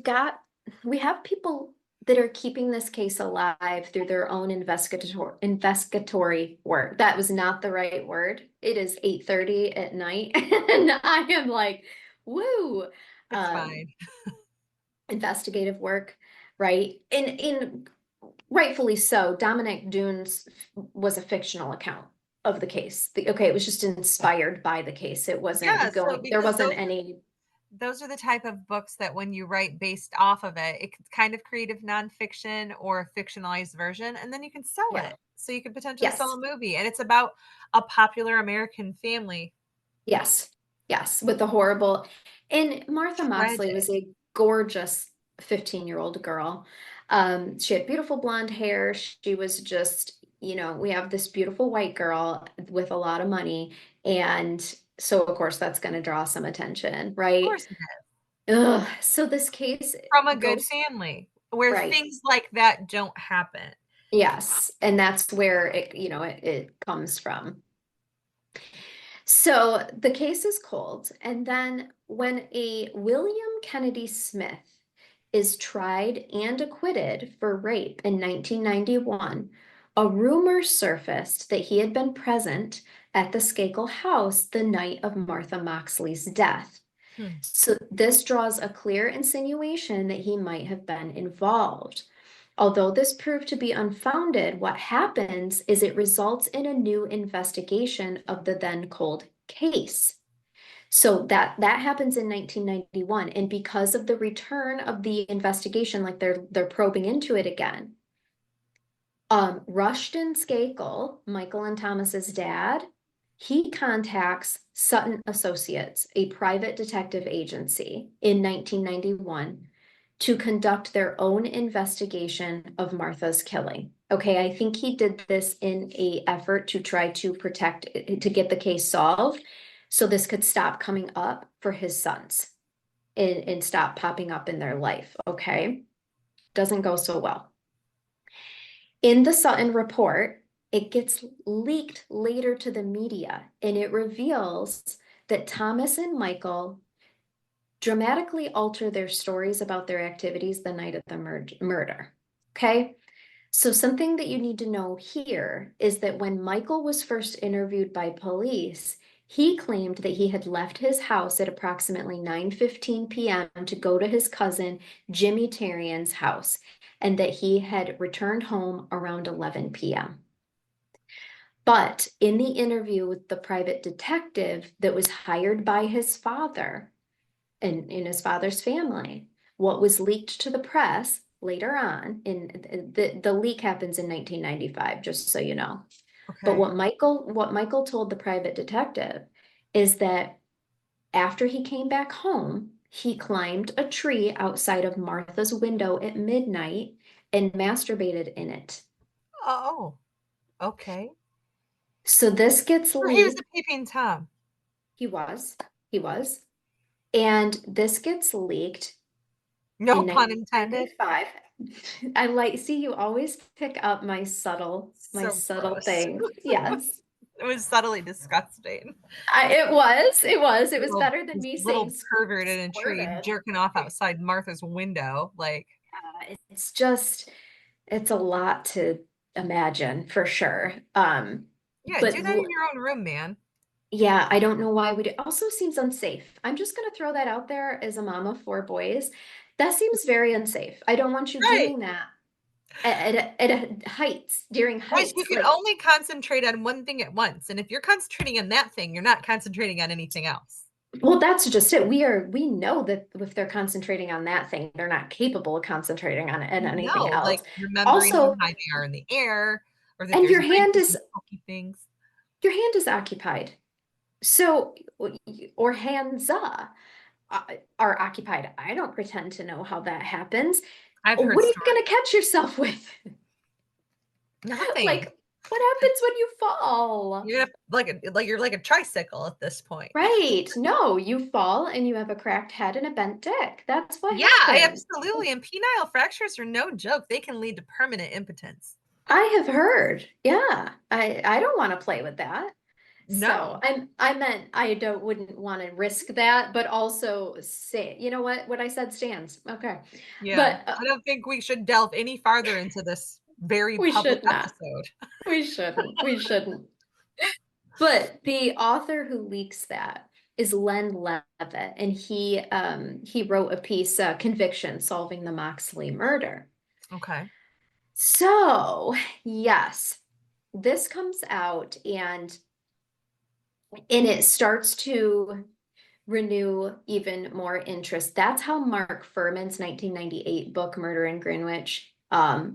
[SPEAKER 1] have people that are keeping this case alive through their own investigatory work. That was not the right word. It is 8:30 at night, and I am like, woo.
[SPEAKER 3] It's fine.
[SPEAKER 1] Investigative work, right? In rightfully so, Dominic Dunes was a fictional account of the case. Okay, it was just inspired by the case. It wasn't there wasn't any.
[SPEAKER 3] Those are the type of books that when you write based off of it, it's kind of creative nonfiction or a fictionalized version, and then you can sell it. So you could potentially sell a movie, and it's about a popular American family.
[SPEAKER 1] Yes, with the horrible. And Martha Moxley was a gorgeous 15-year-old girl. She had beautiful blonde hair. She was just, we have this beautiful white girl with a lot of money. And so, of course, that's going to draw some attention, right? Of course it is. Ugh. So this case
[SPEAKER 3] from a good family where things like that don't happen.
[SPEAKER 1] Yes. And that's where it comes from. So the case is cold. And then when a William Kennedy Smith is tried and acquitted for rape in 1991, a rumor surfaced that he had been present at the Skakel house the night of Martha Moxley's death. So this draws a clear insinuation that he might have been involved. Although this proved to be unfounded, what happens is it results in a new investigation of the then cold case. So that happens in 1991. And because of the return of the investigation, like they're probing into it again, Rushton Skakel, Michael and Thomas's dad, he contacts Sutton Associates, a private detective agency, in 1991 to conduct their own investigation of Martha's killing. Okay, I think he did this in an effort to try to to get the case solved, so this could stop coming up for his sons and stop popping up in their life, okay? Doesn't go so well. In the Sutton report, it gets leaked later to the media, and it reveals that Thomas and Michael dramatically alter their stories about their activities the night of the murder. Okay? So something that you need to know here is that when Michael was first interviewed by police, he claimed that he had left his house at approximately 9:15 p.m. to go to his cousin Jimmy Terrian's house, and that he had returned home around 11 p.m. But in the interview with the private detective that was hired by his father, and in his father's family, what was leaked to the press later on, in the leak happens in 1995, just so you know. Okay. But what Michael told the private detective is that after he came back home, he climbed a tree outside of Martha's window at midnight and masturbated in it.
[SPEAKER 3] Oh, okay.
[SPEAKER 1] So this gets leaked.
[SPEAKER 3] He was a peeping Tom.
[SPEAKER 1] He was. And this gets leaked.
[SPEAKER 3] No pun intended.
[SPEAKER 1] I see you always pick up my subtle things. Yes.
[SPEAKER 3] It was subtly disgusting.
[SPEAKER 1] It was better than me
[SPEAKER 3] little pervert in a tree jerking off outside Martha's window. Like,
[SPEAKER 1] it's a lot to imagine for sure.
[SPEAKER 3] Yeah, but do that in your own room, man.
[SPEAKER 1] Yeah, I don't know why we do. Also seems unsafe. I'm just going to throw that out there as a mom of 4 boys. That seems very unsafe. I don't want you doing that at heights, during heights.
[SPEAKER 3] You can only concentrate on one thing at once. And if you're concentrating on that thing, you're not concentrating on anything else.
[SPEAKER 1] Well, that's just it. We know that if they're concentrating on that thing, they're not capable of concentrating on anything else.
[SPEAKER 3] Like remembering how high they are in the air, or that
[SPEAKER 1] and your hand is occupied. So, or hands are occupied. I don't pretend to know how that happens. What are you going to catch yourself with?
[SPEAKER 3] Nothing.
[SPEAKER 1] Like, what happens when you fall?
[SPEAKER 3] You're you're like a tricycle at this point.
[SPEAKER 1] Right. No, you fall and you have a cracked head and a bent dick. That's what happens.
[SPEAKER 3] Absolutely. And penile fractures are no joke. They can lead to permanent impotence.
[SPEAKER 1] I have heard. Yeah. I don't want to play with that.
[SPEAKER 3] No.
[SPEAKER 1] So I meant I wouldn't want to risk that, but also say, you know what I said stands. Okay.
[SPEAKER 3] Yeah.
[SPEAKER 1] But
[SPEAKER 3] I don't think we should delve any farther into this very
[SPEAKER 1] we
[SPEAKER 3] public
[SPEAKER 1] should not.
[SPEAKER 3] episode.
[SPEAKER 1] We shouldn't. We shouldn't. But the author who leaks that is Len Levitt, and he wrote a piece, Conviction, Solving the Moxley Murder.
[SPEAKER 3] Okay.
[SPEAKER 1] So, yes, this comes out and it starts to renew even more interest. That's how Mark Furman's 1998 book, Murder in Greenwich,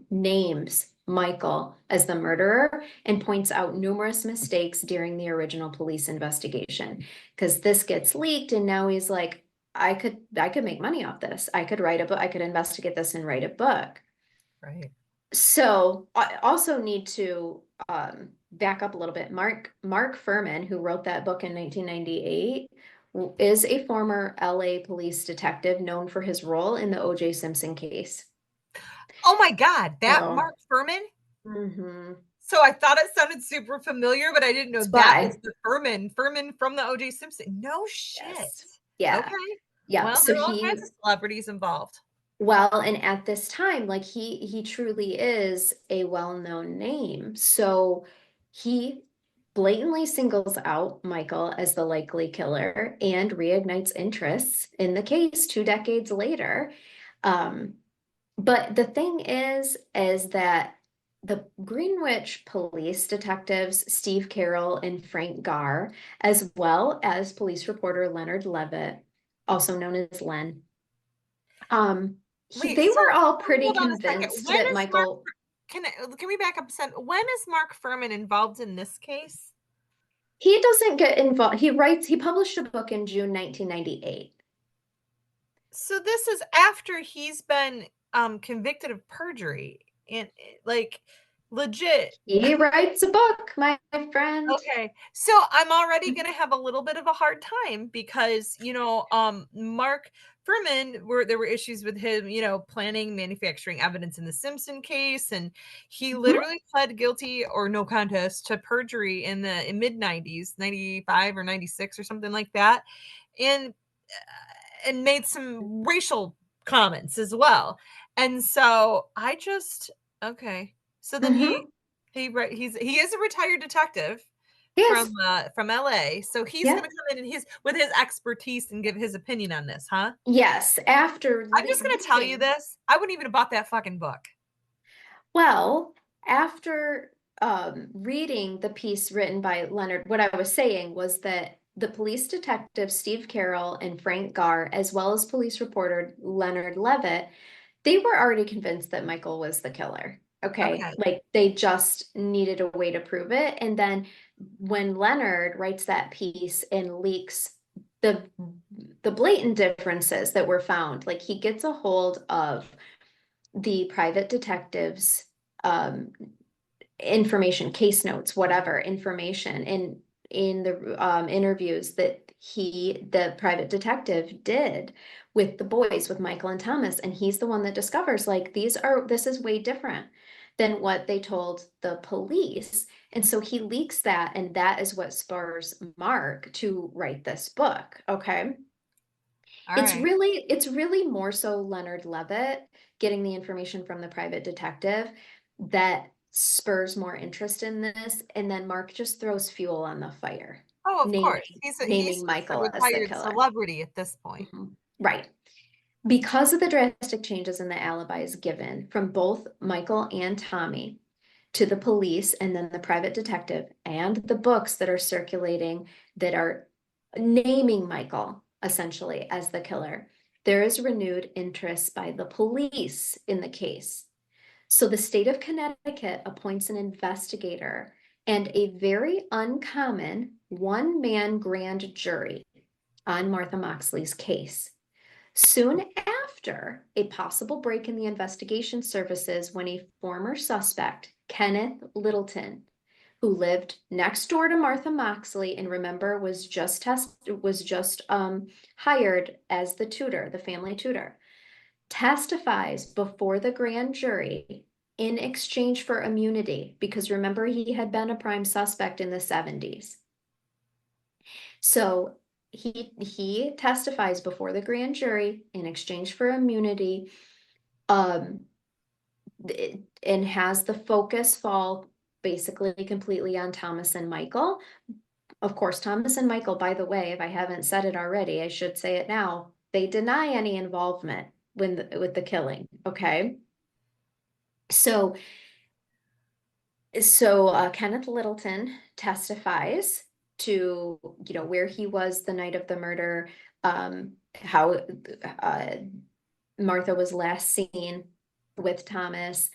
[SPEAKER 1] names Michael as the murderer and points out numerous mistakes during the original police investigation. Because this gets leaked, and now he's like, I could make money off this. I could write a book, I could investigate this and write a book.
[SPEAKER 3] Right.
[SPEAKER 1] So I also need to back up a little bit. Mark Furman, who wrote that book in 1998, is a former LA police detective known for his role in the O.J. Simpson case.
[SPEAKER 3] Oh my God, that
[SPEAKER 1] So,
[SPEAKER 3] Mark Furman?
[SPEAKER 1] mm-hmm.
[SPEAKER 3] So I thought it sounded super familiar, but I didn't know that was the Furman from the O.J. Simpson. No shit.
[SPEAKER 1] Yes. Yeah.
[SPEAKER 3] Okay.
[SPEAKER 1] Yeah.
[SPEAKER 3] Well,
[SPEAKER 1] So
[SPEAKER 3] there are all kinds of celebrities involved.
[SPEAKER 1] well, and at this time, like he truly is a well-known name. So he blatantly singles out Michael as the likely killer and reignites interest in the case 2 decades later. But the thing is that the Greenwich police detectives, Steve Carroll and Frank Garr, as well as police reporter Leonard Levitt, also known as Len,
[SPEAKER 3] Wait,
[SPEAKER 1] they
[SPEAKER 3] so
[SPEAKER 1] were all pretty
[SPEAKER 3] hold on a second.
[SPEAKER 1] convinced
[SPEAKER 3] When
[SPEAKER 1] that
[SPEAKER 3] is
[SPEAKER 1] Michael,
[SPEAKER 3] can we back up a second? When is Mark Furman involved in this case?
[SPEAKER 1] he doesn't get involved. He published a book in June 1998.
[SPEAKER 3] So this is after he's been convicted of perjury and like legit.
[SPEAKER 1] He writes a book, my friend.
[SPEAKER 3] Okay. So I'm already going to have a little bit of a hard time because, Mark Furman, there were issues with him, planning, manufacturing evidence in the Simpson case. And he literally pled guilty or no contest to perjury in mid 90s, 95 or 96 or something like that. And made some racial comments as well. And so I just, okay. So then he is a retired detective
[SPEAKER 1] Yes.
[SPEAKER 3] from LA. So he's
[SPEAKER 1] Yeah.
[SPEAKER 3] going to come in and with his expertise and give his opinion on this, huh?
[SPEAKER 1] Yes. After
[SPEAKER 3] I'm just going to tell you this. I wouldn't even have bought that fucking book.
[SPEAKER 1] Well, after reading the piece written by Leonard, what I was saying was that the police detective Steve Carroll and Frank Garr, as well as police reporter Leonard Levitt, they were already convinced that Michael was the killer. Okay. Like they just needed a way to prove it. And then when Leonard writes that piece and leaks the blatant differences that were found, like he gets a hold of the private detectives information, case notes, whatever information in the interviews that the private detective did with the boys, with Michael and Thomas, and he's the one that discovers like this is way different than what they told the police. And so he leaks that, and that is what spurs Mark to write this book. Okay. It's really more so Leonard Levitt getting the information from the private detective that spurs more interest in this, and then Mark just throws fuel on the fire.
[SPEAKER 3] Oh, of
[SPEAKER 1] naming,
[SPEAKER 3] course. He's
[SPEAKER 1] naming
[SPEAKER 3] just a
[SPEAKER 1] Michael as the
[SPEAKER 3] retired
[SPEAKER 1] killer.
[SPEAKER 3] celebrity at this point.
[SPEAKER 1] Right. Because of the drastic changes in the alibis given from both Michael and Tommy to the police and then the private detective and the books that are circulating that are naming Michael essentially as the killer, there is renewed interest by the police in the case. So the state of Connecticut appoints an investigator and a very uncommon one-man grand jury on Martha Moxley's case. Soon after a possible break in the investigation services, when a former suspect, Kenneth Littleton, who lived next door to Martha Moxley and remember was just hired as the tutor, the family tutor, testifies before the grand jury in exchange for immunity, because remember he had been a prime suspect in the 70s. So he testifies before the grand jury in exchange for immunity, and has the focus fall basically completely on Thomas and Michael. Of course, Thomas and Michael, by the way, if I haven't said it already, I should say it now. They deny any involvement with the killing. Okay. So Kenneth Littleton testifies to, where he was the night of the murder, how Martha was last seen with Thomas.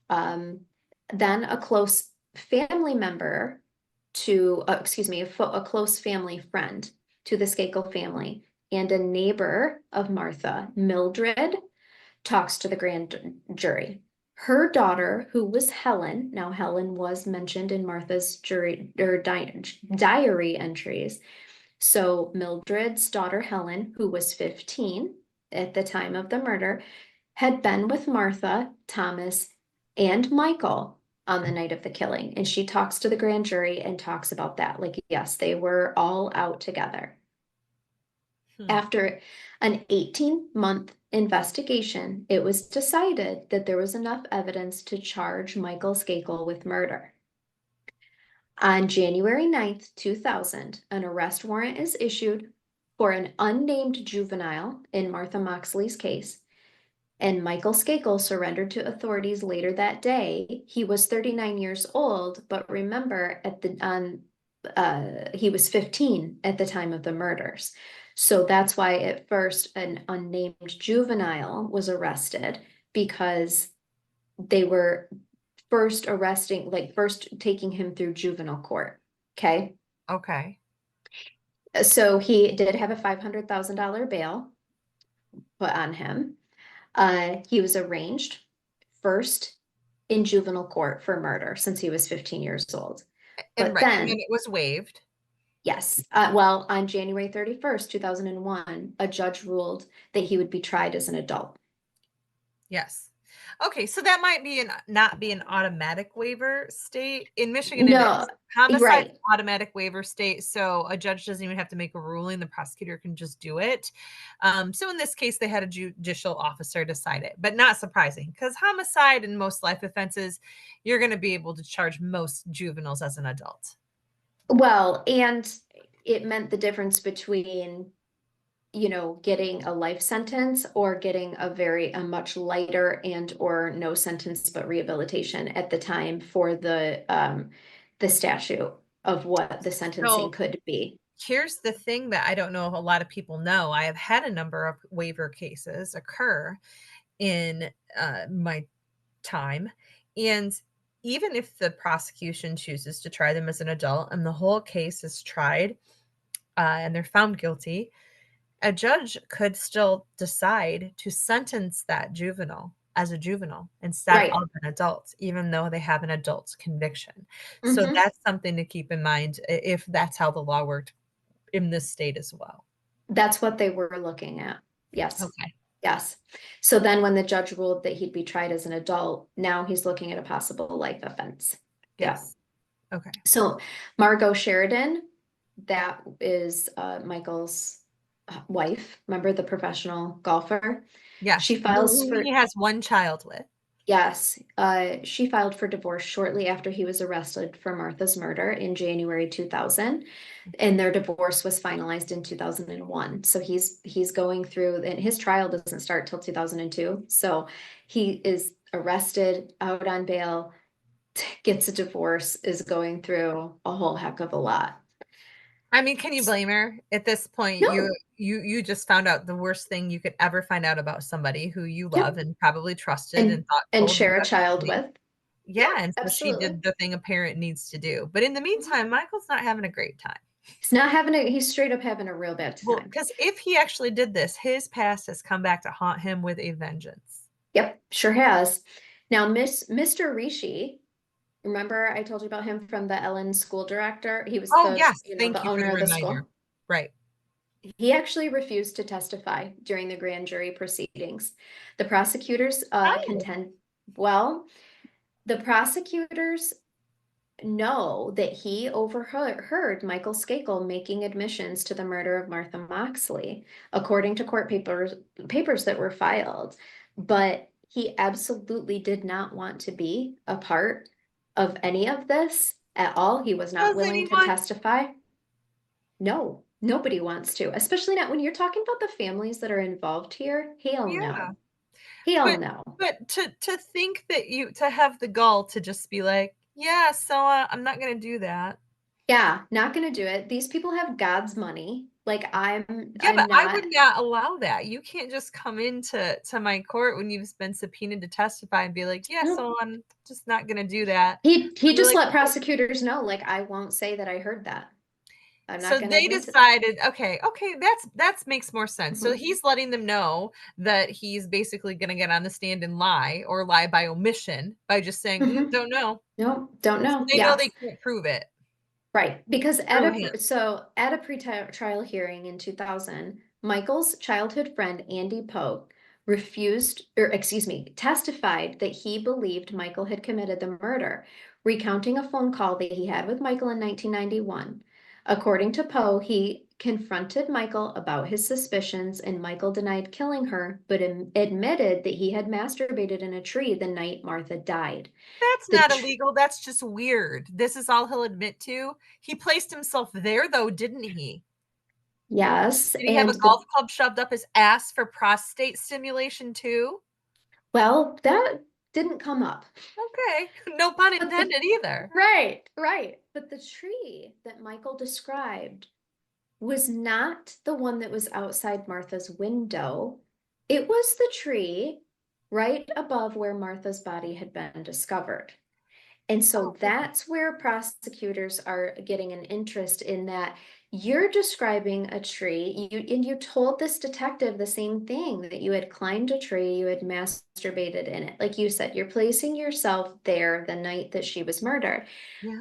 [SPEAKER 1] Then a close family member a close family friend to the Skakel family and a neighbor of Martha, Mildred, talks to the grand jury. Her daughter, who was Helen, now Helen was mentioned in Martha's diary entries. So Mildred's daughter, Helen, who was 15 at the time of the murder, had been with Martha, Thomas, and Michael on the night of the killing. And she talks to the grand jury and talks about that. Like, yes, they were all out together. After an 18-month investigation, it was decided that there was enough evidence to charge Michael Skakel with murder. On January 9th, 2000, an arrest warrant is issued for an unnamed juvenile in Martha Moxley's case, and Michael Skakel surrendered to authorities later that day. He was 39 years old, but remember, he was 15 at the time of the murders. So that's why at first an unnamed juvenile was arrested, because they were first taking him through juvenile court. Okay.
[SPEAKER 3] Okay.
[SPEAKER 1] So he did have a $500,000 bail put on him. He was arraigned first in juvenile court for murder since he was 15 years old.
[SPEAKER 3] And then it was waived.
[SPEAKER 1] Yes. Well, on January 31st, 2001, a judge ruled that he would be tried as an adult.
[SPEAKER 3] Yes. Okay, so that might not be an automatic waiver state. In Michigan,
[SPEAKER 1] No,
[SPEAKER 3] it is. Homicide
[SPEAKER 1] right.
[SPEAKER 3] Automatic waiver state, so a judge doesn't even have to make a ruling. The prosecutor can just do it. So in this case, they had a judicial officer decide it, but not surprising, because homicide and most life offenses, you're going to be able to charge most juveniles as an adult.
[SPEAKER 1] Well, and it meant the difference between, getting a life sentence or getting a much lighter and or no sentence but rehabilitation at the time for the statute of what the sentencing could be.
[SPEAKER 3] Here's the thing that I don't know if a lot of people know. I have had a number of waiver cases occur in my time, and even if the prosecution chooses to try them as an adult and the whole case is tried and they're found guilty, a judge could still decide to sentence that juvenile as a juvenile instead of an adult, even though they have an adult conviction. Mm-hmm. So that's something to keep in mind if that's how the law worked in this state as well.
[SPEAKER 1] That's what they were looking at. Yes.
[SPEAKER 3] Okay.
[SPEAKER 1] Yes. So then when the judge ruled that he'd be tried as an adult, now he's looking at a possible life offense.
[SPEAKER 3] Yes.
[SPEAKER 1] Yeah.
[SPEAKER 3] Okay.
[SPEAKER 1] So Margot Sheridan, that is Michael's wife. Remember, the professional golfer?
[SPEAKER 3] Yeah.
[SPEAKER 1] She files for.
[SPEAKER 3] He has one child with.
[SPEAKER 1] Yes. She filed for divorce shortly after he was arrested for Martha's murder in January 2000. And their divorce was finalized in 2001. So he's going through, and his trial doesn't start till 2002. So he is arrested, out on bail, gets a divorce, is going through a whole heck of a lot.
[SPEAKER 3] I mean, can you blame her at this point?
[SPEAKER 1] No.
[SPEAKER 3] You just found out the worst thing you could ever find out about somebody who you love and probably trusted and thought
[SPEAKER 1] and share a child with.
[SPEAKER 3] Yeah, and so absolutely. She did the thing a parent needs to do. But in the meantime, Michael's not having a great time.
[SPEAKER 1] He's straight up having a real bad time.
[SPEAKER 3] Well, because if he actually did this, his past has come back to haunt him with a vengeance.
[SPEAKER 1] Yep, sure has. Now, Mr. Rishi, remember I told you about him from the Ellen school director? He was the owner of the school.
[SPEAKER 3] Right.
[SPEAKER 1] He actually refused to testify during the grand jury proceedings. The prosecutors the prosecutors know that he overheard Michael Skakel making admissions to the murder of Martha Moxley, according to court papers that were filed. But he absolutely did not want to be a part of any of this at all. He was not
[SPEAKER 3] Does
[SPEAKER 1] willing to
[SPEAKER 3] anyone?
[SPEAKER 1] testify. No, nobody wants to, especially not when you're talking about the families that are involved here. Hell
[SPEAKER 3] Yeah.
[SPEAKER 1] no. Hell
[SPEAKER 3] But
[SPEAKER 1] no.
[SPEAKER 3] to think that you to have the gall to just be like, yeah, so I'm not gonna do that.
[SPEAKER 1] Yeah, not gonna do it. These people have God's money. Like
[SPEAKER 3] Yeah,
[SPEAKER 1] I'm
[SPEAKER 3] but I
[SPEAKER 1] not.
[SPEAKER 3] would not allow that. You can't just come into my court when you've been subpoenaed to testify and be like, yeah,
[SPEAKER 1] No.
[SPEAKER 3] so I'm just not gonna do that.
[SPEAKER 1] He
[SPEAKER 3] I'd be
[SPEAKER 1] just
[SPEAKER 3] like,
[SPEAKER 1] let
[SPEAKER 3] okay.
[SPEAKER 1] prosecutors know, like, I won't say that I heard that. I'm
[SPEAKER 3] So
[SPEAKER 1] not gonna
[SPEAKER 3] they
[SPEAKER 1] agree to that.
[SPEAKER 3] decided, okay, that's makes more sense. So
[SPEAKER 1] Mhm.
[SPEAKER 3] he's letting them know that he's basically gonna get on the stand and lie or lie by omission by just saying,
[SPEAKER 1] Mhm.
[SPEAKER 3] don't know.
[SPEAKER 1] No, don't
[SPEAKER 3] So
[SPEAKER 1] know.
[SPEAKER 3] they know they
[SPEAKER 1] Yes.
[SPEAKER 3] can't prove it
[SPEAKER 1] Right, because
[SPEAKER 3] through him.
[SPEAKER 1] at a pre-trial hearing in 2000, Michael's childhood friend Andy Pope testified that he believed Michael had committed the murder, recounting a phone call that he had with Michael in 1991. According to Poe, he confronted Michael about his suspicions, and Michael denied killing her, but admitted that he had masturbated in a tree the night Martha died.
[SPEAKER 3] That's
[SPEAKER 1] The
[SPEAKER 3] not
[SPEAKER 1] tr
[SPEAKER 3] illegal. That's just weird. This is all he'll admit to. He placed himself there, though, didn't he?
[SPEAKER 1] Yes,
[SPEAKER 3] Did he have
[SPEAKER 1] and
[SPEAKER 3] a golf club shoved up his ass for prostate stimulation, too?
[SPEAKER 1] well, that didn't come up.
[SPEAKER 3] Okay. No pun
[SPEAKER 1] But the
[SPEAKER 3] intended either.
[SPEAKER 1] right, right. But the tree that Michael described was not the one that was outside Martha's window. It was the tree right above where Martha's body had been discovered. And so
[SPEAKER 3] Oh, okay.
[SPEAKER 1] that's where prosecutors are getting an interest in that you're describing a tree. You told this detective the same thing, that you had climbed a tree, you had masturbated in it. Like you said, you're placing yourself there the night that she was murdered.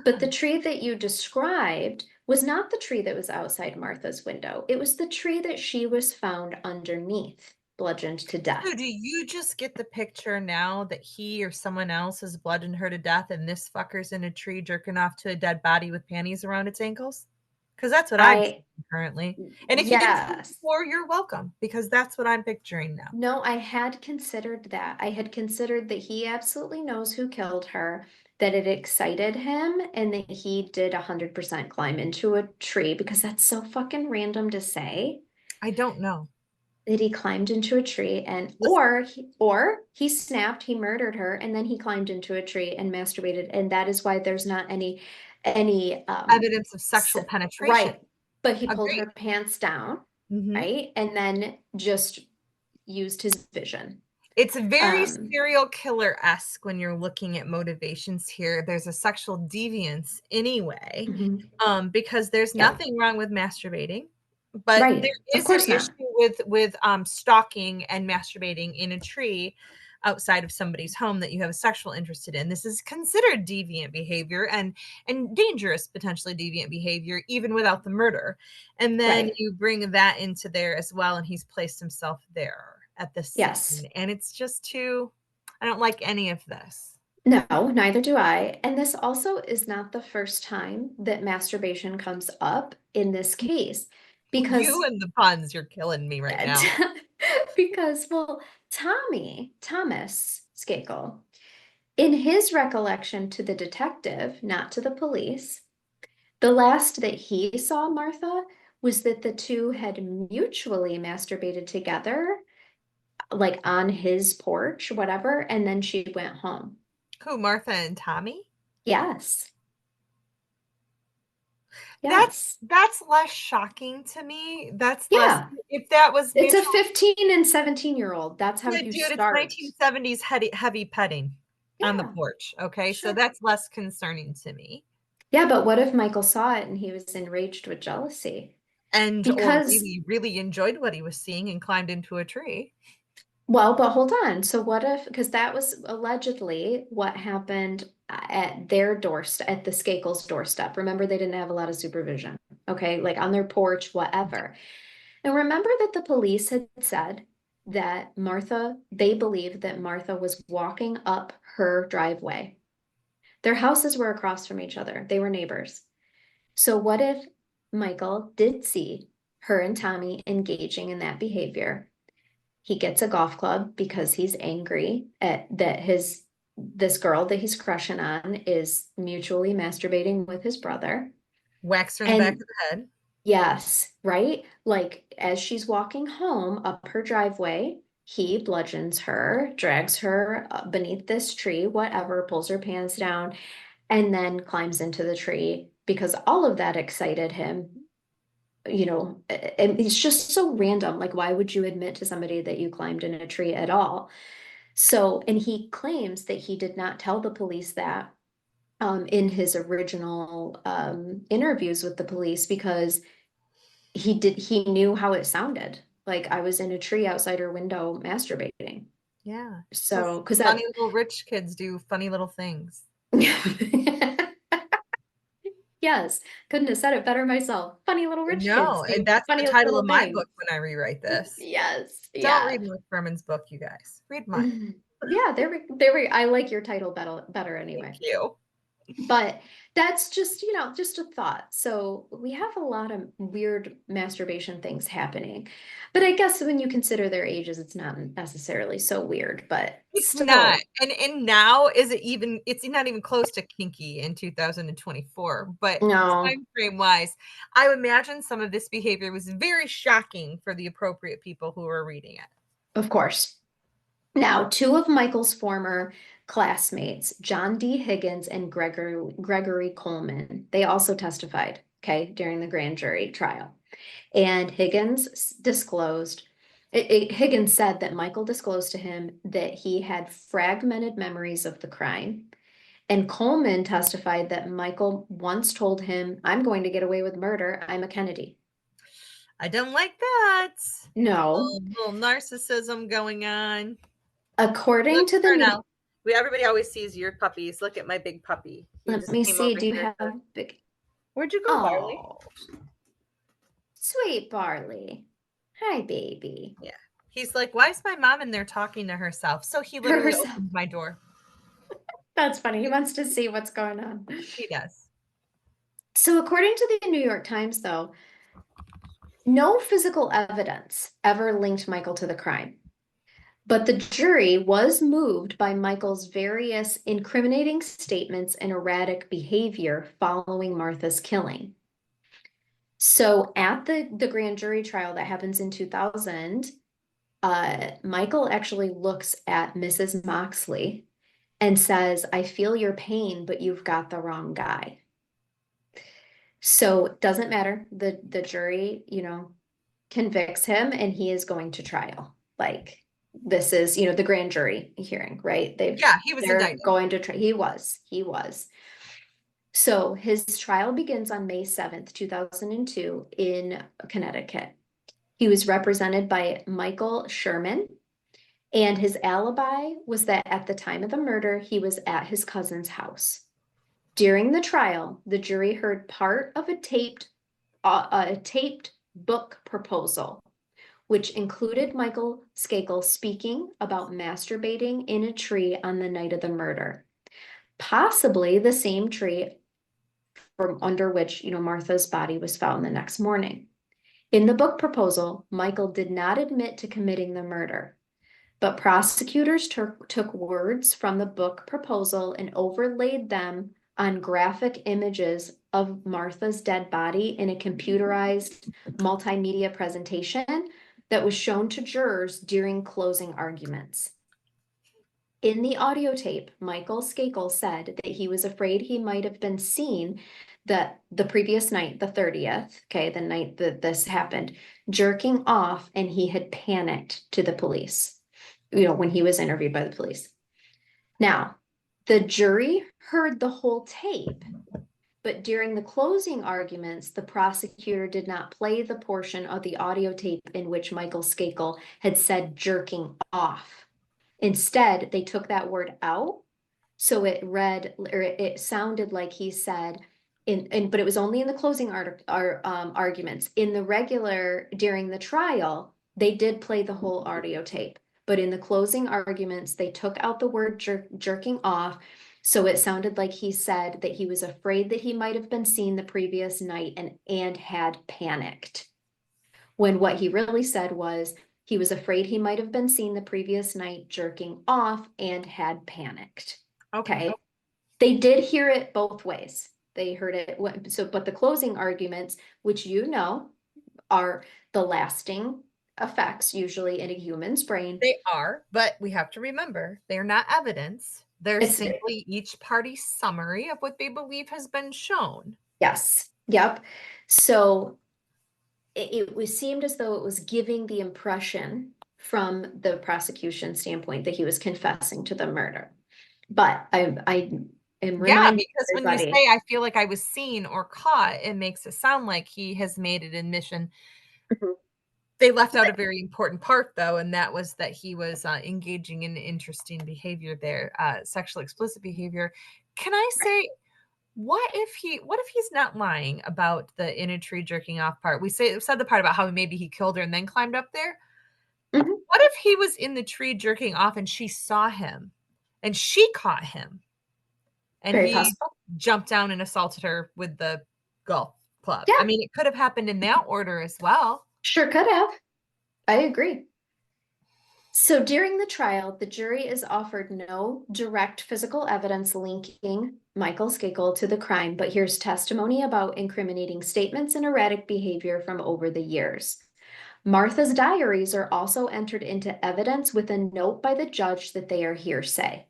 [SPEAKER 1] But
[SPEAKER 3] Yeah.
[SPEAKER 1] the tree that you described was not the tree that was outside Martha's window. It was the tree that she was found underneath, bludgeoned to death.
[SPEAKER 3] So do you just get the picture now that he or someone else has bludgeoned her to death and this fucker's in a tree jerking off to a dead body with panties around its ankles? Because that's what I'm
[SPEAKER 1] I,
[SPEAKER 3] seeing currently. And if you didn't see it
[SPEAKER 1] yes.
[SPEAKER 3] before, you're welcome, because that's what I'm picturing now.
[SPEAKER 1] No, I had considered that. I had considered that he absolutely knows who killed her, that it excited him, and that he did 100% climb into a tree because that's so fucking random to say.
[SPEAKER 3] I don't know.
[SPEAKER 1] That he climbed into a tree and
[SPEAKER 3] Listen,
[SPEAKER 1] or he snapped, he murdered her, and then he climbed into a tree and masturbated, and that is why there's not any
[SPEAKER 3] evidence of sexual penetration.
[SPEAKER 1] right. But he pulled
[SPEAKER 3] Agreed.
[SPEAKER 1] her pants down,
[SPEAKER 3] Mhm.
[SPEAKER 1] right? And then just used his vision.
[SPEAKER 3] It's very
[SPEAKER 1] Um,
[SPEAKER 3] serial killer-esque when you're looking at motivations here. There's a sexual deviance anyway,
[SPEAKER 1] mhm.
[SPEAKER 3] because there's
[SPEAKER 1] Yeah,
[SPEAKER 3] nothing wrong with masturbating, but there
[SPEAKER 1] right. Of
[SPEAKER 3] is an
[SPEAKER 1] course
[SPEAKER 3] issue
[SPEAKER 1] not.
[SPEAKER 3] with stalking and masturbating in a tree outside of somebody's home that you have a sexual interest in. This is considered deviant behavior and dangerous, potentially deviant behavior, even without the murder. And then
[SPEAKER 1] Right.
[SPEAKER 3] you bring that into there as well, and he's placed himself there at the
[SPEAKER 1] Yes.
[SPEAKER 3] scene. And it's just too, I don't like any of this.
[SPEAKER 1] No, neither do I. And this also is not the first time that masturbation comes up in this case
[SPEAKER 3] You
[SPEAKER 1] because
[SPEAKER 3] and the puns, you're killing me right now.
[SPEAKER 1] because well, Thomas Skakel, in his recollection to the detective, not to the police, the last that he saw Martha was that the two had mutually masturbated together, like on his porch, whatever, and then she went home.
[SPEAKER 3] Who, Martha and Tommy?
[SPEAKER 1] Yes.
[SPEAKER 3] That's
[SPEAKER 1] Yes.
[SPEAKER 3] that's less shocking to me. That's less,
[SPEAKER 1] Yeah.
[SPEAKER 3] if that was
[SPEAKER 1] It's a
[SPEAKER 3] mutual.
[SPEAKER 1] 15 and 17-year-old. That's how
[SPEAKER 3] Yeah,
[SPEAKER 1] you
[SPEAKER 3] dude, it's
[SPEAKER 1] start.
[SPEAKER 3] 1970s heavy petting on the
[SPEAKER 1] Yeah,
[SPEAKER 3] porch. Okay, so
[SPEAKER 1] sure.
[SPEAKER 3] that's less concerning to me.
[SPEAKER 1] Yeah, but what if Michael saw it and he was enraged with jealousy?
[SPEAKER 3] And or
[SPEAKER 1] Because,
[SPEAKER 3] really enjoyed what he was seeing and climbed into a tree.
[SPEAKER 1] well, but hold on. So what if, because that was allegedly what happened at their doorstep, at the Skakel's doorstep. Remember, they didn't have a lot of supervision. Okay, like on their porch, whatever. And remember that the police had said that they believed that Martha was walking up her driveway. Their houses were across from each other. They were neighbors. So what if Michael did see her and Tommy engaging in that behavior? He gets a golf club because he's angry at that this girl that he's crushing on is mutually masturbating with his brother.
[SPEAKER 3] Whacks her in the back of
[SPEAKER 1] And
[SPEAKER 3] the head.
[SPEAKER 1] yes, right? Like as she's walking home up her driveway, he bludgeons her, drags her beneath this tree, whatever, pulls her pants down, and then climbs into the tree because all of that excited him. And it's just so random. Like, why would you admit to somebody that you climbed in a tree at all? So, and he claims that he did not tell the police that in his original interviews with the police because he knew how it sounded. Like I was in a tree outside her window masturbating.
[SPEAKER 3] Yeah.
[SPEAKER 1] So, because
[SPEAKER 3] funny little rich kids do funny little things.
[SPEAKER 1] Yes, couldn't have said it better myself. Funny little rich kids
[SPEAKER 3] No,
[SPEAKER 1] do
[SPEAKER 3] and that's
[SPEAKER 1] funny
[SPEAKER 3] the title
[SPEAKER 1] little
[SPEAKER 3] of my
[SPEAKER 1] things.
[SPEAKER 3] book when I rewrite this.
[SPEAKER 1] Yes,
[SPEAKER 3] Don't
[SPEAKER 1] yeah.
[SPEAKER 3] read Mark Furman's book, you guys. Read mine.
[SPEAKER 1] Yeah, there we I like your title better anyway.
[SPEAKER 3] Thank you.
[SPEAKER 1] But that's just, just a thought. So we have a lot of weird masturbation things happening. But I guess when you consider their ages, it's not necessarily so weird, but
[SPEAKER 3] It's
[SPEAKER 1] still.
[SPEAKER 3] not. And now it's not even close to kinky in 2024, but
[SPEAKER 1] No,
[SPEAKER 3] time frame wise, I would imagine some of this behavior was very shocking for the appropriate people who were reading it.
[SPEAKER 1] of course. Now, two of Michael's former classmates, John D. Higgins and Gregory Coleman, they also testified, okay, during the grand jury trial. And Higgins said that Michael disclosed to him that he had fragmented memories of the crime. And Coleman testified that Michael once told him, "I'm going to get away with murder. I'm a Kennedy."
[SPEAKER 3] I don't like that.
[SPEAKER 1] No.
[SPEAKER 3] Little narcissism going on.
[SPEAKER 1] According to the
[SPEAKER 3] Charnell. Everybody always sees your puppies. Look at my big puppy.
[SPEAKER 1] Let me see. Do you have big?
[SPEAKER 3] Where'd you go, Barley?
[SPEAKER 1] Sweet Barley. Hi, baby.
[SPEAKER 3] Yeah. He's like, why is my mom in there talking to herself? So he literally opened my door.
[SPEAKER 1] That's funny. He wants to see what's going on.
[SPEAKER 3] He does.
[SPEAKER 1] So according to the New York Times, though, no physical evidence ever linked Michael to the crime. But the jury was moved by Michael's various incriminating statements and erratic behavior following Martha's killing. So at the grand jury trial that happens in 2000, Michael actually looks at Mrs. Moxley and says, "I feel your pain, but you've got the wrong guy." So it doesn't matter. The jury, convicts him and he is going to trial. Like this is, the grand jury hearing, right?
[SPEAKER 3] He was indicted.
[SPEAKER 1] Going to try. He was. So his trial begins on May 7th, 2002 in Connecticut. He was represented by Michael Sherman, and his alibi was that at the time of the murder, he was at his cousin's house. During the trial, the jury heard part of a taped book proposal, which included Michael Skakel speaking about masturbating in a tree on the night of the murder, possibly the same tree from under which, Martha's body was found the next morning. In the book proposal, Michael did not admit to committing the murder, but prosecutors took words from the book proposal and overlaid them on graphic images of Martha's dead body in a computerized multimedia presentation that was shown to jurors during closing arguments. In the audio tape, Michael Skakel said that he was afraid he might have been seen the previous night, the 30th, okay, the night that this happened, jerking off, and he had panicked to the police, when he was interviewed by the police. Now, the jury heard the whole tape, but during the closing arguments, the prosecutor did not play the portion of the audio tape in which Michael Skakel had said jerking off. Instead, they took that word out. So it sounded like he said, but it was only in the closing arguments. In the regular, during the trial, they did play the whole audio tape. But in the closing arguments, they took out the word jerking off. So it sounded like he said that he was afraid that he might have been seen the previous night and had panicked. When what he really said was he was afraid he might have been seen the previous night jerking off and had panicked.
[SPEAKER 3] Okay.
[SPEAKER 1] They did hear it both ways. They heard it. But the closing arguments, which are the lasting effects usually in a human's brain.
[SPEAKER 3] They are, but we have to remember they're not evidence. They're simply each party's summary of what they believe has been shown.
[SPEAKER 1] Yes. Yep. So it seemed as though it was giving the impression from the prosecution standpoint that he was confessing to the murder. But I am reminding
[SPEAKER 3] because when you say I feel like I was seen or caught, it makes it sound like he has made an admission.
[SPEAKER 1] Mhm.
[SPEAKER 3] They left out a very important part, though, and that was that he was engaging in interesting behavior there, sexually explicit behavior. Can I say, what if he's not lying about the in a tree jerking off part? We said the part about how maybe he killed her and then climbed up there.
[SPEAKER 1] Mhm.
[SPEAKER 3] What if he was in the tree jerking off and she saw him and she caught him and
[SPEAKER 1] Very
[SPEAKER 3] he
[SPEAKER 1] possible.
[SPEAKER 3] jumped down and assaulted her with the golf club?
[SPEAKER 1] Yeah.
[SPEAKER 3] I mean, it could have happened in that order as well.
[SPEAKER 1] Sure could have. I agree. So during the trial, the jury is offered no direct physical evidence linking Michael Skakel to the crime, but here's testimony about incriminating statements and erratic behavior from over the years. Martha's diaries are also entered into evidence with a note by the judge that they are hearsay.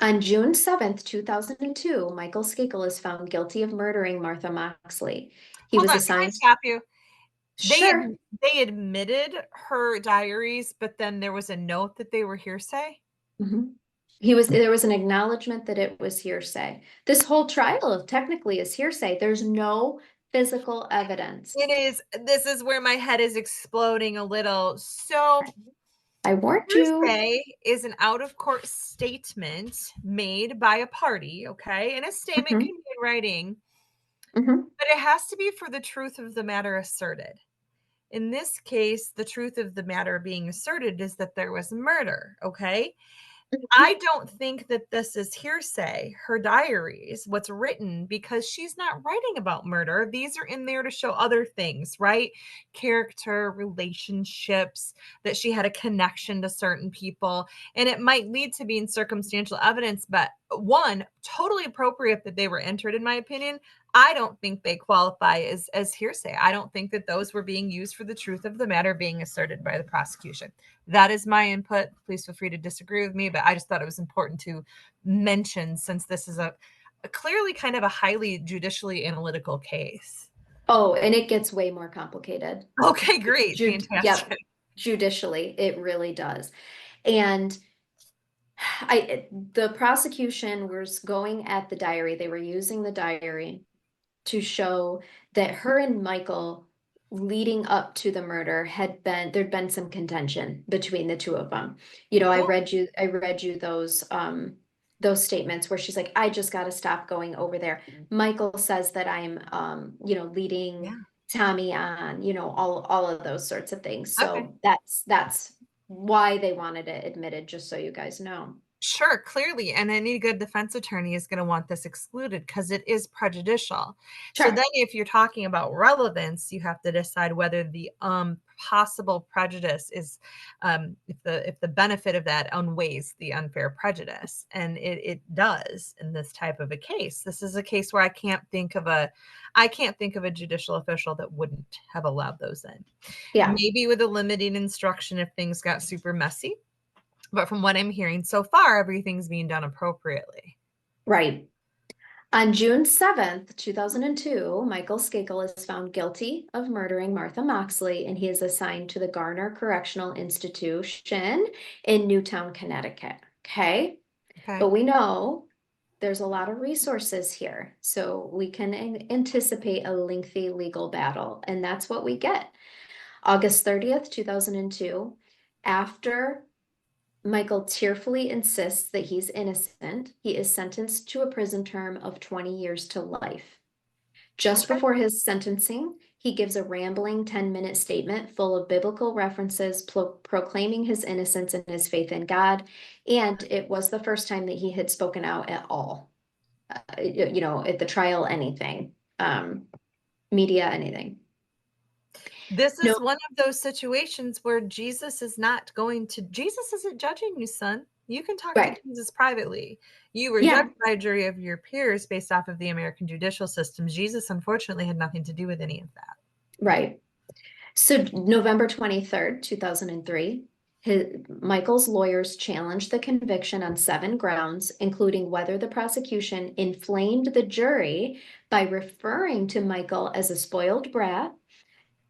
[SPEAKER 1] On June 7th, 2002, Michael Skakel is found guilty of murdering Martha Moxley. He
[SPEAKER 3] Hold
[SPEAKER 1] was
[SPEAKER 3] on, can I
[SPEAKER 1] assigned.
[SPEAKER 3] stop you?
[SPEAKER 1] Sure.
[SPEAKER 3] They admitted her diaries, but then there was a note that they were hearsay?
[SPEAKER 1] Mhm. There was an acknowledgement that it was hearsay. This whole trial technically is hearsay. There's no physical evidence.
[SPEAKER 3] This is where my head is exploding a little. So
[SPEAKER 1] I warned you.
[SPEAKER 3] hearsay is an out-of-court statement made by a party, okay? And a statement
[SPEAKER 1] Mhm.
[SPEAKER 3] can be in writing,
[SPEAKER 1] Mhm.
[SPEAKER 3] but it has to be for the truth of the matter asserted. In this case, the truth of the matter being asserted is that there was murder, okay?
[SPEAKER 1] Mhm.
[SPEAKER 3] I don't think that this is hearsay, her diaries, what's written, because she's not writing about murder. These are in there to show other things, right? Character, relationships, that she had a connection to certain people. And it might lead to being circumstantial evidence, but one, totally appropriate that they were entered, in my opinion. I don't think they qualify as hearsay. I don't think that those were being used for the truth of the matter being asserted by the prosecution. That is my input. Please feel free to disagree with me, but I just thought it was important to mention since this is a clearly kind of a highly judicially analytical case.
[SPEAKER 1] Oh, and it gets way more complicated.
[SPEAKER 3] Okay, great.
[SPEAKER 1] Yep.
[SPEAKER 3] Fantastic.
[SPEAKER 1] Judicially, it really does. And the prosecution was going at the diary. They were using the diary to show that her and Michael leading up to the murder there'd been some contention between the two of them. I
[SPEAKER 3] Cool.
[SPEAKER 1] read you those statements where she's like, I just got to stop going over there. Michael says that I'm leading
[SPEAKER 3] Yeah.
[SPEAKER 1] Tommy on, all of those sorts of things.
[SPEAKER 3] Okay.
[SPEAKER 1] So that's why they wanted it admitted, just so you guys know.
[SPEAKER 3] Sure, clearly. And any good defense attorney is going to want this excluded because it is prejudicial. So
[SPEAKER 1] Sure.
[SPEAKER 3] then if you're talking about relevance, you have to decide whether the possible prejudice is if the benefit of that outweighs the unfair prejudice. And it does in this type of a case. This is a case where I can't think of a judicial official that wouldn't have allowed those in.
[SPEAKER 1] Yeah.
[SPEAKER 3] Maybe with a limiting instruction if things got super messy. But from what I'm hearing so far, everything's being done appropriately.
[SPEAKER 1] Right. On June 7th, 2002, Michael Skakel is found guilty of murdering Martha Moxley, and he is assigned to the Garner Correctional Institution in Newtown, Connecticut. Okay. But we know there's a lot of resources here, so we can anticipate a lengthy legal battle, and that's what we get. August 30th, 2002, after Michael tearfully insists that he's innocent, he is sentenced to a prison term of 20 years to life. Just
[SPEAKER 3] Okay.
[SPEAKER 1] before his sentencing, He gives a rambling 10-minute statement full of biblical references proclaiming his innocence and his faith in God. And it was the first time that he had spoken out at all, at the trial, anything, media, anything.
[SPEAKER 3] This
[SPEAKER 1] No.
[SPEAKER 3] is one of those situations where Jesus isn't judging you, son. You can talk
[SPEAKER 1] Right.
[SPEAKER 3] to Jesus privately. You were
[SPEAKER 1] Yeah.
[SPEAKER 3] judged by a jury of your peers based off of the American judicial system. Jesus, unfortunately, had nothing to do with any of that.
[SPEAKER 1] Right. So November 23rd, 2003, Michael's lawyers challenged the conviction on 7 grounds, including whether the prosecution inflamed the jury by referring to Michael as a spoiled brat,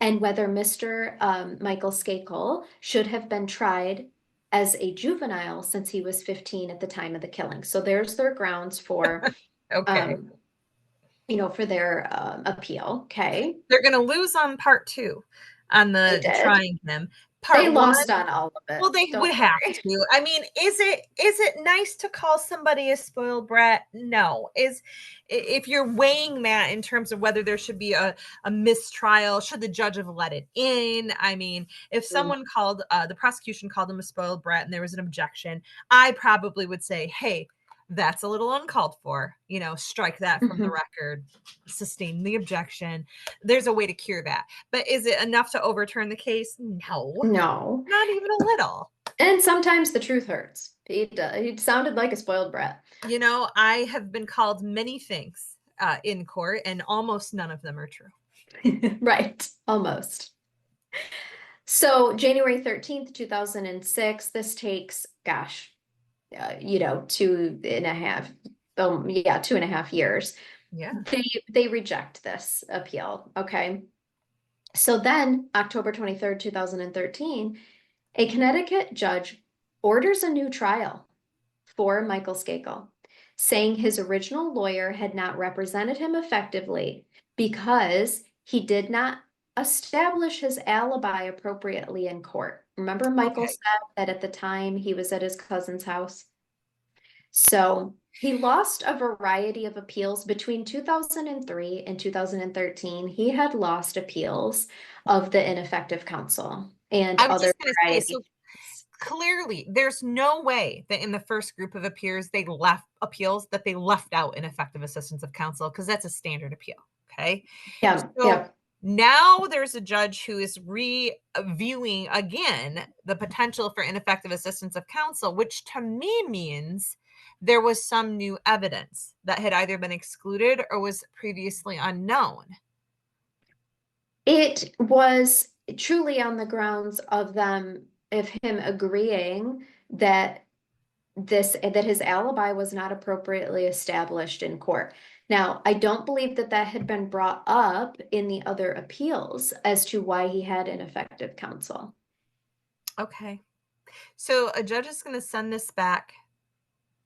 [SPEAKER 1] and whether Mr. Michael Skakel should have been tried as a juvenile since he was 15 at the time of the killing. So there's their grounds for,
[SPEAKER 3] Okay.
[SPEAKER 1] for their appeal. Okay.
[SPEAKER 3] They're going to lose on part 2 on
[SPEAKER 1] They
[SPEAKER 3] the
[SPEAKER 1] did.
[SPEAKER 3] trying him.
[SPEAKER 1] They
[SPEAKER 3] Part 1,
[SPEAKER 1] lost on all of it.
[SPEAKER 3] well, they
[SPEAKER 1] Don't
[SPEAKER 3] would have
[SPEAKER 1] worry.
[SPEAKER 3] to. I mean, is it nice to call somebody a spoiled brat? No. If you're weighing that in terms of whether there should be a mistrial, should the judge have let it in? I mean, if someone called the prosecution called him a spoiled brat and there was an objection, I probably would say, hey, that's a little uncalled for. Strike that from the record, sustain the objection. There's a way to cure that. But is it enough to overturn the case? No.
[SPEAKER 1] No.
[SPEAKER 3] Not even a little.
[SPEAKER 1] And sometimes the truth hurts. He sounded like a spoiled brat.
[SPEAKER 3] I have been called many things in court, and almost none of them are true.
[SPEAKER 1] Right. Almost. So January 13th, 2006, this takes, 2.5 years.
[SPEAKER 3] Yeah.
[SPEAKER 1] They reject this appeal. Okay. So then October 23rd, 2013, a Connecticut judge orders a new trial for Michael Skakel, saying his original lawyer had not represented him effectively because he did not establish his alibi appropriately in court. Remember, Michael said that at the time he was at his cousin's house? So he lost a variety of appeals between 2003 and 2013. He had lost appeals of the ineffective counsel and
[SPEAKER 3] I was
[SPEAKER 1] other
[SPEAKER 3] just going to say, so clearly there's no way that in the first group of appeals that they left out ineffective assistance of counsel, because that's a standard appeal. Okay.
[SPEAKER 1] Yeah.
[SPEAKER 3] So now there's a judge who is reviewing again the potential for ineffective assistance of counsel, which to me means there was some new evidence that had either been excluded or was previously unknown.
[SPEAKER 1] It was truly on the grounds of him agreeing that his alibi was not appropriately established in court. Now, I don't believe that had been brought up in the other appeals as to why he had ineffective counsel.
[SPEAKER 3] Okay. So a judge is going to send this back.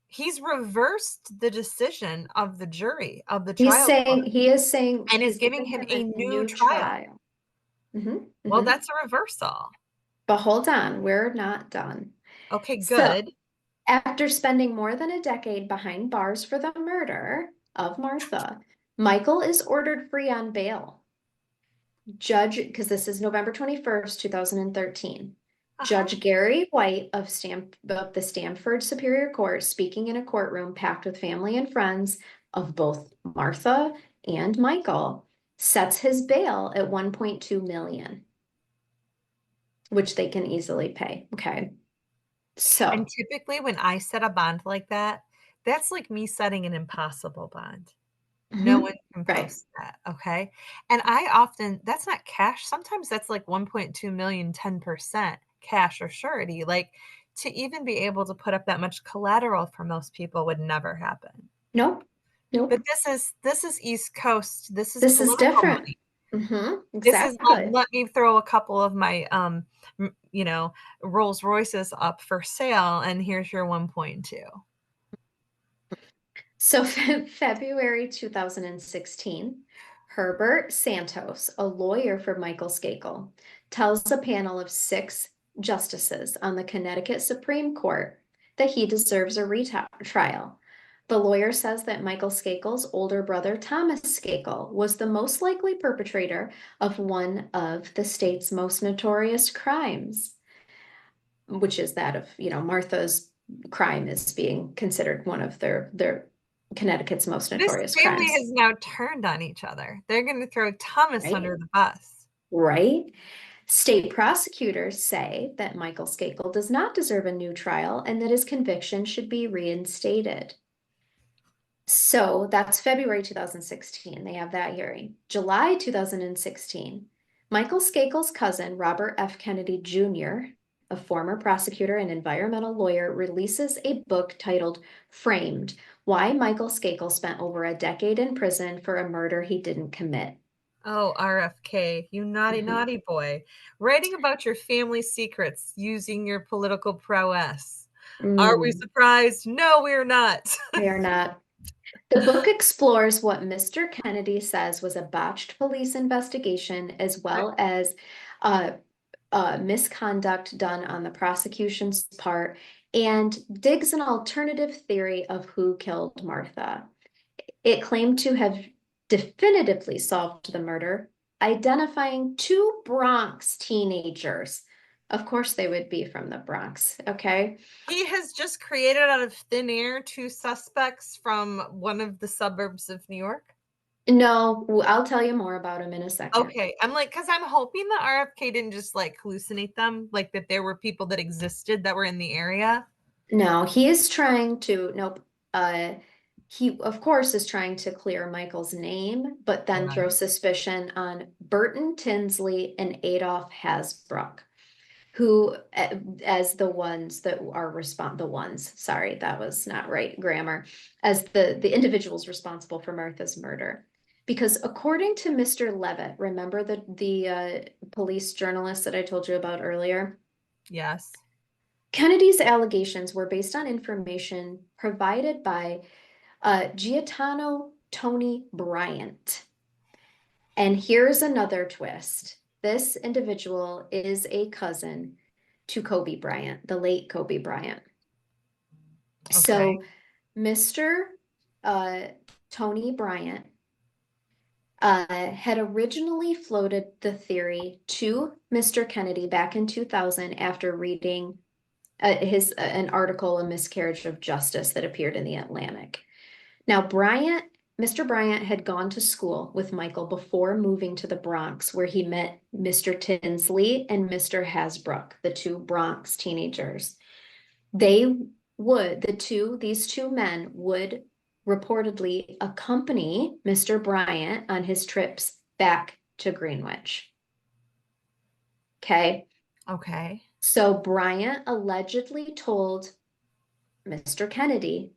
[SPEAKER 3] He's reversed the decision of the jury of the trial.
[SPEAKER 1] He is saying
[SPEAKER 3] and is giving him a new trial. Well, that's a reversal.
[SPEAKER 1] But hold on, we're not done.
[SPEAKER 3] Okay, good.
[SPEAKER 1] So, after spending more than a decade behind bars for the murder of Martha, Michael is ordered free on bail. Because this is November 21st, 2013. Judge Gary White of the Stamford Superior Court, speaking in a courtroom packed with family and friends of both Martha and Michael, sets his bail at $1.2 million, which they can easily pay. Okay. So,
[SPEAKER 3] and typically when I set a bond like that, that's like me setting an impossible bond. No one can post that. Okay. And that's not cash. Sometimes that's like 1.2 million, 10% cash or surety. Like, to even be able to put up that much collateral for most people would never happen.
[SPEAKER 1] Nope.
[SPEAKER 3] But this is East Coast. This is
[SPEAKER 1] different.
[SPEAKER 3] Exactly.
[SPEAKER 1] This is
[SPEAKER 3] let me throw a couple of my Rolls Royces up for sale, and here's your 1.2.
[SPEAKER 1] So February 2016, Herbert Santos, a lawyer for Michael Skakel, tells a panel of 6 justices on the Connecticut Supreme Court that he deserves a retrial. The lawyer says that Michael Skakel's older brother, Thomas Skakel, was the most likely perpetrator of one of the state's most notorious crimes, which is that of, Martha's crime is being considered one of their Connecticut's most
[SPEAKER 3] This
[SPEAKER 1] notorious
[SPEAKER 3] family
[SPEAKER 1] crimes.
[SPEAKER 3] has now turned on each other. They're going to throw Thomas
[SPEAKER 1] Right.
[SPEAKER 3] under the bus.
[SPEAKER 1] Right? State prosecutors say that Michael Skakel does not deserve a new trial and that his conviction should be reinstated. So that's February 2016. They have that hearing. July 2016, Michael Skakel's cousin, Robert F. Kennedy Jr., a former prosecutor and environmental lawyer, releases a book titled Framed: Why Michael Skakel Spent Over a Decade in Prison for a Murder He Didn't Commit.
[SPEAKER 3] Oh, RFK, you naughty, naughty boy. Writing about your family secrets using your political prowess. Are we surprised? No, we're not.
[SPEAKER 1] We are not. The book explores what Mr. Kennedy says was a botched police investigation, as well as misconduct done on the prosecution's part, and digs an alternative theory of who killed Martha. It claimed to have definitively solved the murder, identifying two Bronx teenagers. Of course, they would be from the Bronx, okay?
[SPEAKER 3] He has just created out of thin air two suspects from one of the suburbs of New York.
[SPEAKER 1] No, I'll tell you more about him in a second.
[SPEAKER 3] Okay, I'm like, because I'm hoping that RFK didn't just like hallucinate them, like that there were people that existed that were in the area.
[SPEAKER 1] No, he is trying to, nope. He, of course, is trying to clear Michael's name, but then throw suspicion on Burton Tinsley and Adolph Hasbrook, who, as the ones that are sorry, that was not right grammar, as the individuals responsible for Martha's murder. Because according to Mr. Levitt, remember the police journalist that I told you about earlier?
[SPEAKER 3] Yes.
[SPEAKER 1] Kennedy's allegations were based on information provided by Gaetano Tony Bryant. And here's another twist. This individual is a cousin to Kobe Bryant, the late Kobe Bryant. Okay. So Mr. Tony Bryant had originally floated the theory to Mr. Kennedy back in 2000 after reading an article, A Miscarriage of Justice, that appeared in the Atlantic. Now, Mr. Bryant had gone to school with Michael before moving to the Bronx, where he met Mr. Tinsley and Mr. Hasbrook, the two Bronx teenagers. These two men would reportedly accompany Mr. Bryant on his trips back to Greenwich. Okay.
[SPEAKER 3] Okay.
[SPEAKER 1] So Bryant allegedly told Mr. Kennedy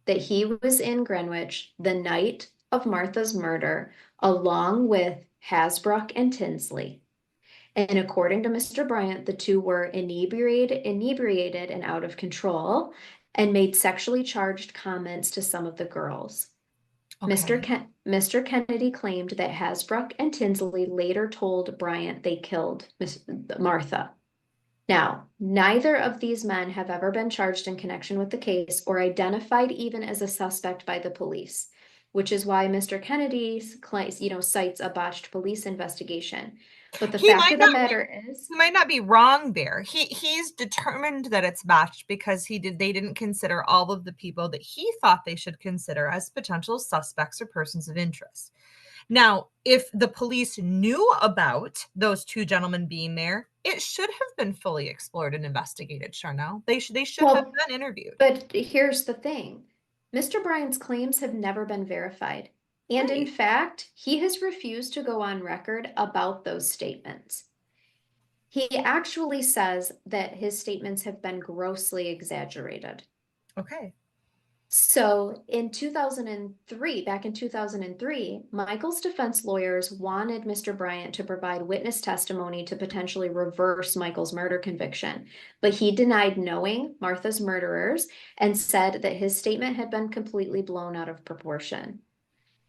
[SPEAKER 1] that he was in Greenwich the night of Martha's murder, along with Hasbrook and Tinsley. And according to Mr. Bryant, the two were inebriated and out of control, and made sexually charged comments to some of the girls. Okay. Mr. Kennedy claimed that Hasbrook and Tinsley later told Bryant they killed Martha. Now, neither of these men have ever been charged in connection with the case or identified even as a suspect by the police, which is why Mr. Kennedy cites a botched police investigation. But the fact of the matter is,
[SPEAKER 3] he might not be wrong there. He's determined that it's botched because they didn't consider all of the people that he thought they should consider as potential suspects or persons of interest. Now, if the police knew about those two gentlemen being there, it should have been fully explored and investigated, Charnell. They should have been interviewed.
[SPEAKER 1] But here's the thing. Mr. Bryant's claims have never been verified. And in fact, he has refused to go on record about those statements. He actually says that his statements have been grossly exaggerated.
[SPEAKER 3] Okay.
[SPEAKER 1] So back in 2003, Michael's defense lawyers wanted Mr. Bryant to provide witness testimony to potentially reverse Michael's murder conviction, but he denied knowing Martha's murderers and said that his statement had been completely blown out of proportion.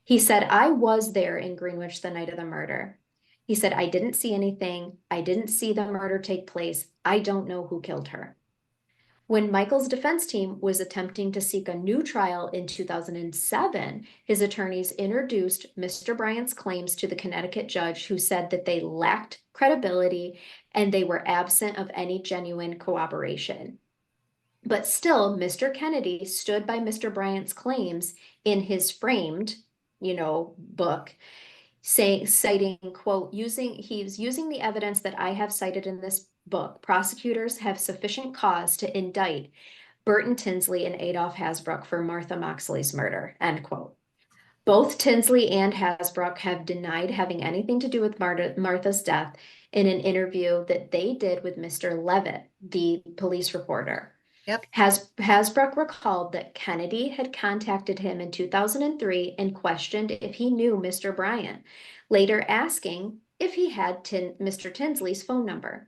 [SPEAKER 1] He said, "I was there in Greenwich the night of the murder." He said, "I didn't see anything. I didn't see the murder take place. I don't know who killed her." When Michael's defense team was attempting to seek a new trial in 2007, his attorneys introduced Mr. Bryant's claims to the Connecticut judge, who said that they lacked credibility and they were absent of any genuine corroboration. But still, Mr. Kennedy stood by Mr. Bryant's claims in his framed, book, citing, quote, he's using the evidence that I have cited in this book. Prosecutors have sufficient cause to indict Burton Tinsley and Adolph Hasbrouck for Martha Moxley's murder, end quote. Both Tinsley and Hasbrouck have denied having anything to do with Martha's death in an interview that they did with Mr. Levitt, the police reporter.
[SPEAKER 3] Yep.
[SPEAKER 1] Hasbrouck recalled that Kennedy had contacted him in 2003 and questioned if he knew Mr. Bryant, later asking if he had Mr. Tinsley's phone number.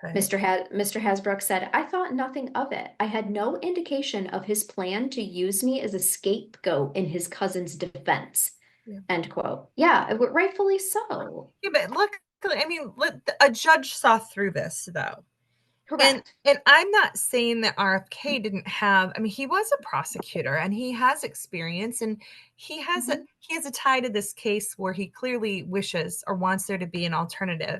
[SPEAKER 3] Okay.
[SPEAKER 1] Mr. Hasbrouck said, I thought nothing of it. I had no indication of his plan to use me as a scapegoat in his cousin's defense. Yeah. End quote. Yeah, rightfully so.
[SPEAKER 3] Yeah, but look, I mean, a judge saw through this, though.
[SPEAKER 1] Correct.
[SPEAKER 3] And I'm not saying that RFK didn't have, I mean, he was a prosecutor and he has experience and he has a tie to this case where he clearly wishes or wants there to be an alternative.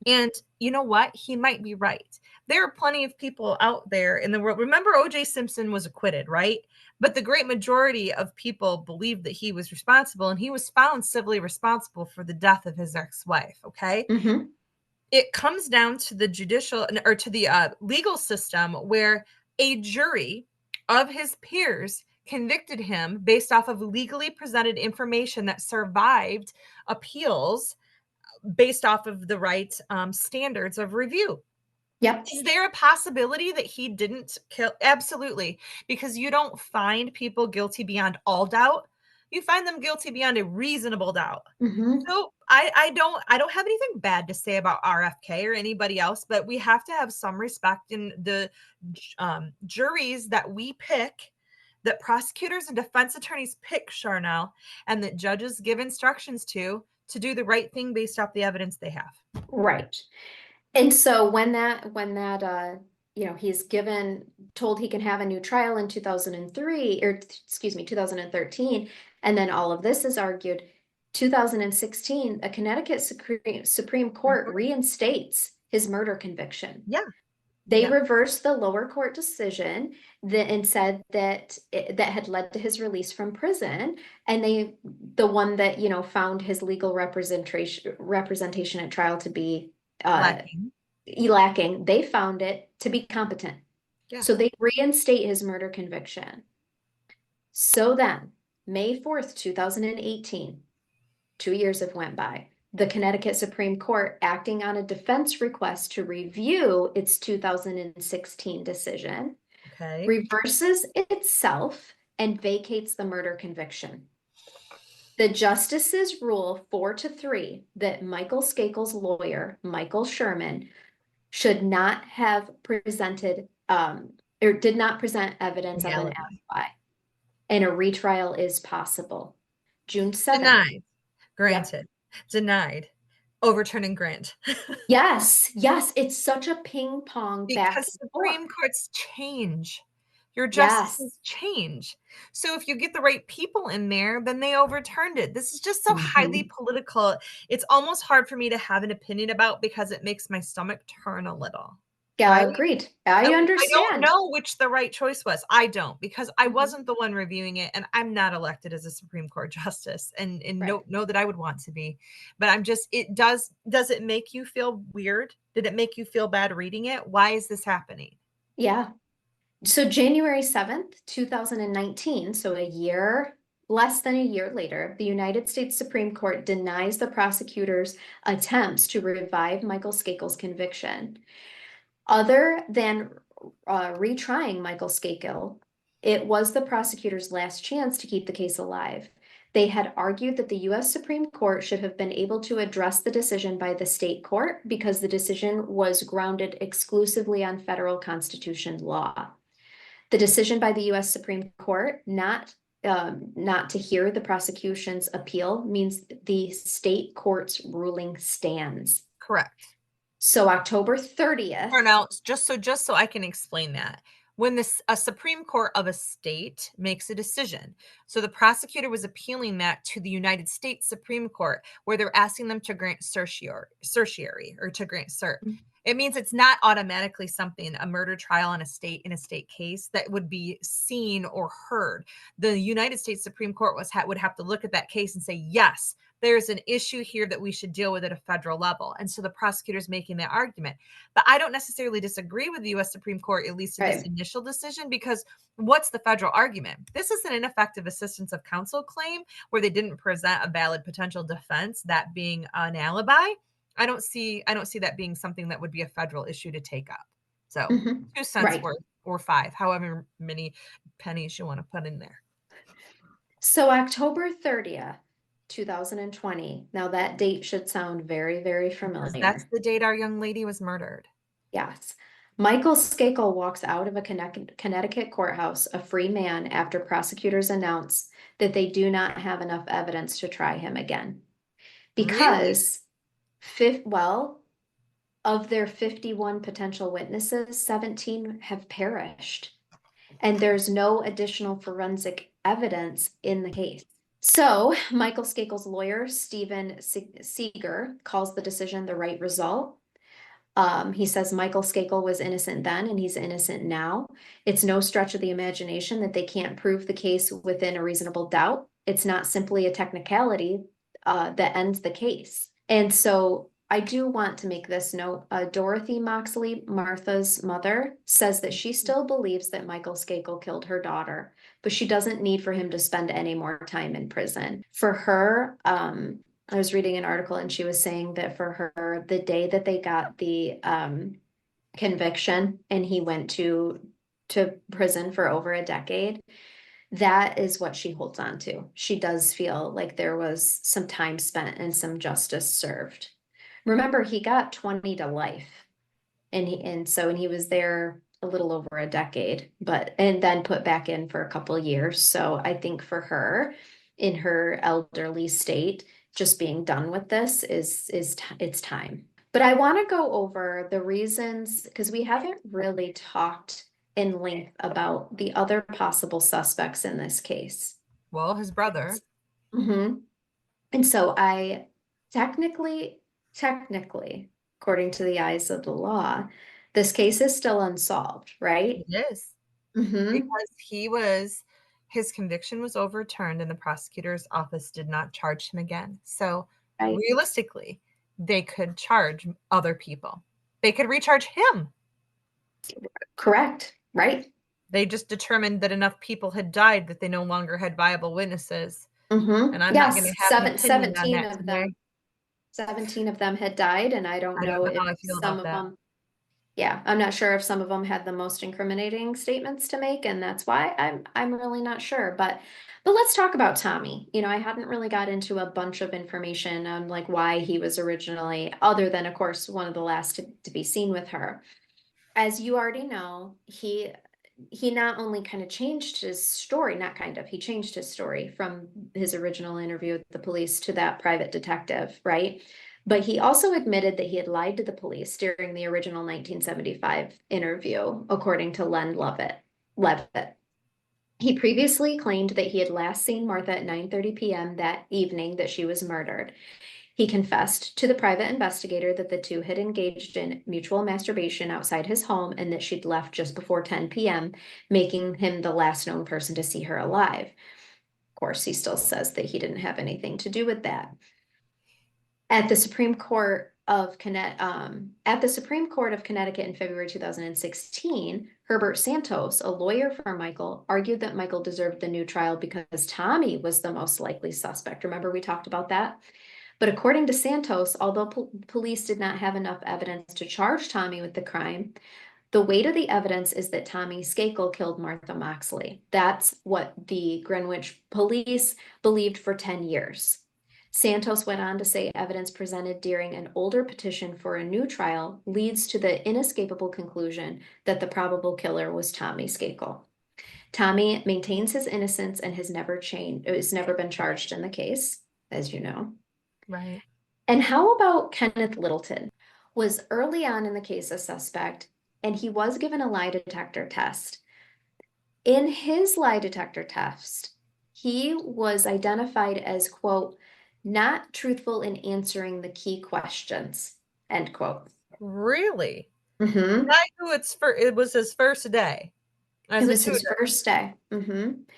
[SPEAKER 3] And you know what? He might be right. There are plenty of people out there in the world. Remember, O.J. Simpson was acquitted, right? But the great majority of people believed that he was responsible, and he was found civilly responsible for the death of his ex-wife. Okay.
[SPEAKER 1] Mm-hmm.
[SPEAKER 3] It comes down to the judicial or to the legal system where a jury of his peers convicted him based off of legally presented information that survived appeals based off of the right standards of review.
[SPEAKER 1] Yep.
[SPEAKER 3] Is there a possibility that he didn't kill? Absolutely. Because you don't find people guilty beyond all doubt. You find them guilty beyond a reasonable doubt.
[SPEAKER 1] Mm-hmm.
[SPEAKER 3] So I don't have anything bad to say about RFK or anybody else, but we have to have some respect in the juries that we pick, that prosecutors and defense attorneys pick, Charnell, and that judges give instructions to do the right thing based off the evidence they have.
[SPEAKER 1] Right. And so when that he's told he can have a new trial in 2013, and then all of this is argued. 2016, a Connecticut Supreme Court reinstates his murder conviction.
[SPEAKER 3] Yeah.
[SPEAKER 1] They reversed the lower court decision and said that that had led to his release from prison. And the one that, found his legal representation at trial to be lacking, they found it to be competent. Yeah. So they reinstate his murder conviction. So then, May 4th, 2018, 2 years have went by. The Connecticut Supreme Court, acting on a defense request to review its 2016 decision, reverses itself and vacates the murder conviction. The justices rule 4-3 that Michael Skakel's lawyer, Michael Sherman, should not have presented or did not present evidence of an alibi, and a retrial is possible. June 7th.
[SPEAKER 3] Denied. Granted. Yep. Denied. Overturning grant.
[SPEAKER 1] Yes. It's such a ping pong back.
[SPEAKER 3] Because Supreme Courts change. Your justices change. So if you get the right people in there, then they overturned it. This is just so highly political. It's almost hard for me to have an opinion about because it makes my stomach turn a little.
[SPEAKER 1] Yeah, right? Agreed. I understand.
[SPEAKER 3] I don't know which the right choice was. I don't, because I wasn't the one reviewing it, and I'm not elected as a Supreme Court justice, and know that I would want to be. But I'm just, does it make you feel weird? Did it make you feel bad reading it? Why is this happening?
[SPEAKER 1] Yeah. So January 7th, 2019, so less than a year later, the United States Supreme Court denies the prosecutor's attempts to revive Michael Skakel's conviction. Other than retrying Michael Skakel, it was the prosecutor's last chance to keep the case alive. They had argued that the U.S. Supreme Court should have been able to address the decision by the state court because the decision was grounded exclusively on federal constitution law. The decision by the U.S. Supreme Court not to hear the prosecution's appeal means the state court's ruling stands.
[SPEAKER 3] Correct.
[SPEAKER 1] So October 30th.
[SPEAKER 3] Now, just so I can explain that. when a Supreme Court of a state makes a decision. So the prosecutor was appealing that to the United States Supreme Court, where they're asking them to grant certiorari or to grant cert. It means it's not automatically something, a murder trial in a state case, that would be seen or heard. The United States Supreme Court would have to look at that case and say, yes, there's an issue here that we should deal with at a federal level. And so the prosecutor's making that argument. But I don't necessarily disagree with the U.S. Supreme Court, at least in this initial decision, because what's the federal argument? This is an ineffective assistance of counsel claim where they didn't present a valid potential defense, that being an alibi. I don't see that being something that would be a federal issue to take up. So 2 cents worth or 5, however many pennies you want to put in there.
[SPEAKER 1] So October 30th, 2020. Now that date should sound very, very familiar.
[SPEAKER 3] That's the date our young lady was murdered.
[SPEAKER 1] Yes. Michael Skakel walks out of a Connecticut courthouse a free man after prosecutors announce that they do not have enough evidence to try him again. Because, of their 51 potential witnesses, 17 have perished. And there's no additional forensic evidence in the case. So Michael Skakel's lawyer, Stephen Seeger, calls the decision the right result. He says Michael Skakel was innocent then and he's innocent now. It's no stretch of the imagination that they can't prove the case within a reasonable doubt. It's not simply a technicality that ends the case. And so I do want to make this note. Dorothy Moxley, Martha's mother, says that she still believes that Michael Skakel killed her daughter, but she doesn't need for him to spend any more time in prison. For her, I was reading an article and she was saying that for her, the day that they got the conviction and he went to prison for over a decade, that is what she holds on to. She does feel like there was some time spent and some justice served. Remember, he got 20 to life, and he was there a little over a decade, and then put back in for a couple of years. So I think for her, in her elderly state, just being done with this it's time. But I want to go over the reasons, because we haven't really talked in length about the other possible suspects in this case.
[SPEAKER 3] Well, his brother.
[SPEAKER 1] And so I technically, according to the eyes of the law, this case is still unsolved, right?
[SPEAKER 3] It is. Because his conviction was overturned and the prosecutor's office did not charge him again. So realistically, they could charge other people. They could recharge him.
[SPEAKER 1] Correct, right?
[SPEAKER 3] They just determined that enough people had died that they no longer had viable witnesses. And I'm not going to have an opinion on that today.
[SPEAKER 1] 17 of them had died, and I don't know if some of them. Yeah, I'm not sure if some of them had the most incriminating statements to make, and that's why I'm really not sure. But let's talk about Tommy. I hadn't really got into a bunch of information on like why he was originally, other than of course one of the last to be seen with her. As you already know, he not only kind of changed his story, he changed his story from his original interview with the police to that private detective, right? But he also admitted that he had lied to the police during the original 1975 interview, according to Len Levitt. He previously claimed that he had last seen Martha at 9:30 p.m. that evening that she was murdered. He confessed to the private investigator that the two had engaged in mutual masturbation outside his home and that she'd left just before 10 p.m., making him the last known person to see her alive. Of course, he still says that he didn't have anything to do with that. At the Supreme Court of Connecticut in February 2016, Herbert Santos, a lawyer for Michael, argued that Michael deserved the new trial because Tommy was the most likely suspect. Remember, we talked about that? But according to Santos, although police did not have enough evidence to charge Tommy with the crime, the weight of the evidence is that Tommy Skakel killed Martha Moxley. That's what the Greenwich police believed for 10 years. Santos went on to say evidence presented during an older petition for a new trial leads to the inescapable conclusion that the probable killer was Tommy Skakel. Tommy maintains his innocence and has never been charged in the case, as you know.
[SPEAKER 3] Right.
[SPEAKER 1] And how about Kenneth Littleton? Was early on in the case a suspect, and he was given a lie detector test. In his lie detector test, he was identified as, quote, not truthful in answering the key questions, end quote.
[SPEAKER 3] Really?
[SPEAKER 1] Mm-hmm.
[SPEAKER 3] Guy who it was his first day
[SPEAKER 1] It
[SPEAKER 3] as a
[SPEAKER 1] was his
[SPEAKER 3] tutor,
[SPEAKER 1] first day. Mm-hmm.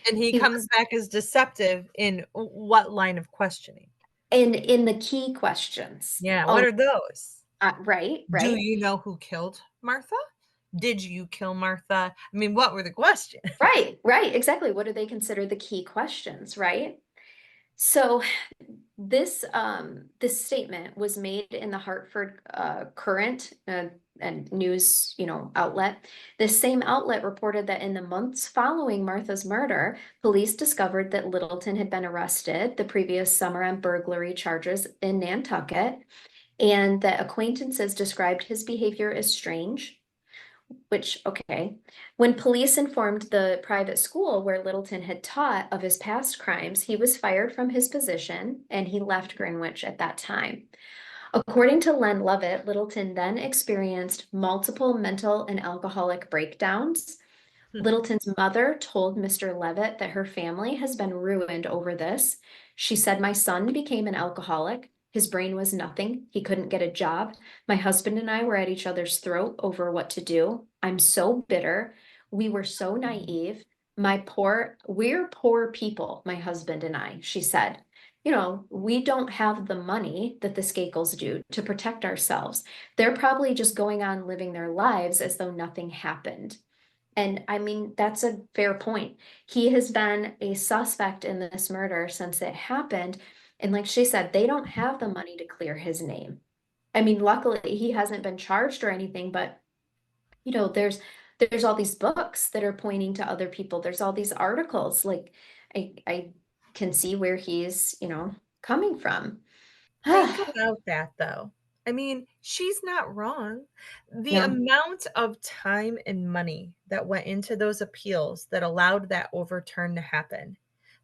[SPEAKER 3] and he comes back as deceptive in what line of questioning?
[SPEAKER 1] In the key questions.
[SPEAKER 3] Yeah, what
[SPEAKER 1] Oh,
[SPEAKER 3] are those?
[SPEAKER 1] right,
[SPEAKER 3] Do
[SPEAKER 1] right.
[SPEAKER 3] you know who killed Martha? Did you kill Martha? I mean, what were the questions?
[SPEAKER 1] Right, exactly. What do they consider the key questions, right? So this statement was made in the Hartford Current and news, outlet. This same outlet reported that in the months following Martha's murder, police discovered that Littleton had been arrested the previous summer on burglary charges in Nantucket, and that acquaintances described his behavior as strange. Which, okay. When police informed the private school where Littleton had taught of his past crimes, he was fired from his position and he left Greenwich at that time. According to Len Lovett, Littleton then experienced multiple mental and alcoholic breakdowns. Littleton's mother told Mr. Levitt that her family has been ruined over this. She said, my son became an alcoholic. His brain was nothing. He couldn't get a job. My husband and I were at each other's throat over what to do. I'm so bitter. We were so naive. We're poor people, my husband and I, she said. We don't have the money that the Skakels do to protect ourselves. They're probably just going on living their lives as though nothing happened. And I mean, that's a fair point. He has been a suspect in this murder since it happened. And like she said, they don't have the money to clear his name. I mean, luckily he hasn't been charged or anything, but there's all these books that are pointing to other people. There's all these articles. Like I can see where he's, coming from.
[SPEAKER 3] Think about that, though. I mean, she's not wrong. The
[SPEAKER 1] No.
[SPEAKER 3] amount of time and money that went into those appeals that allowed that overturn to happen.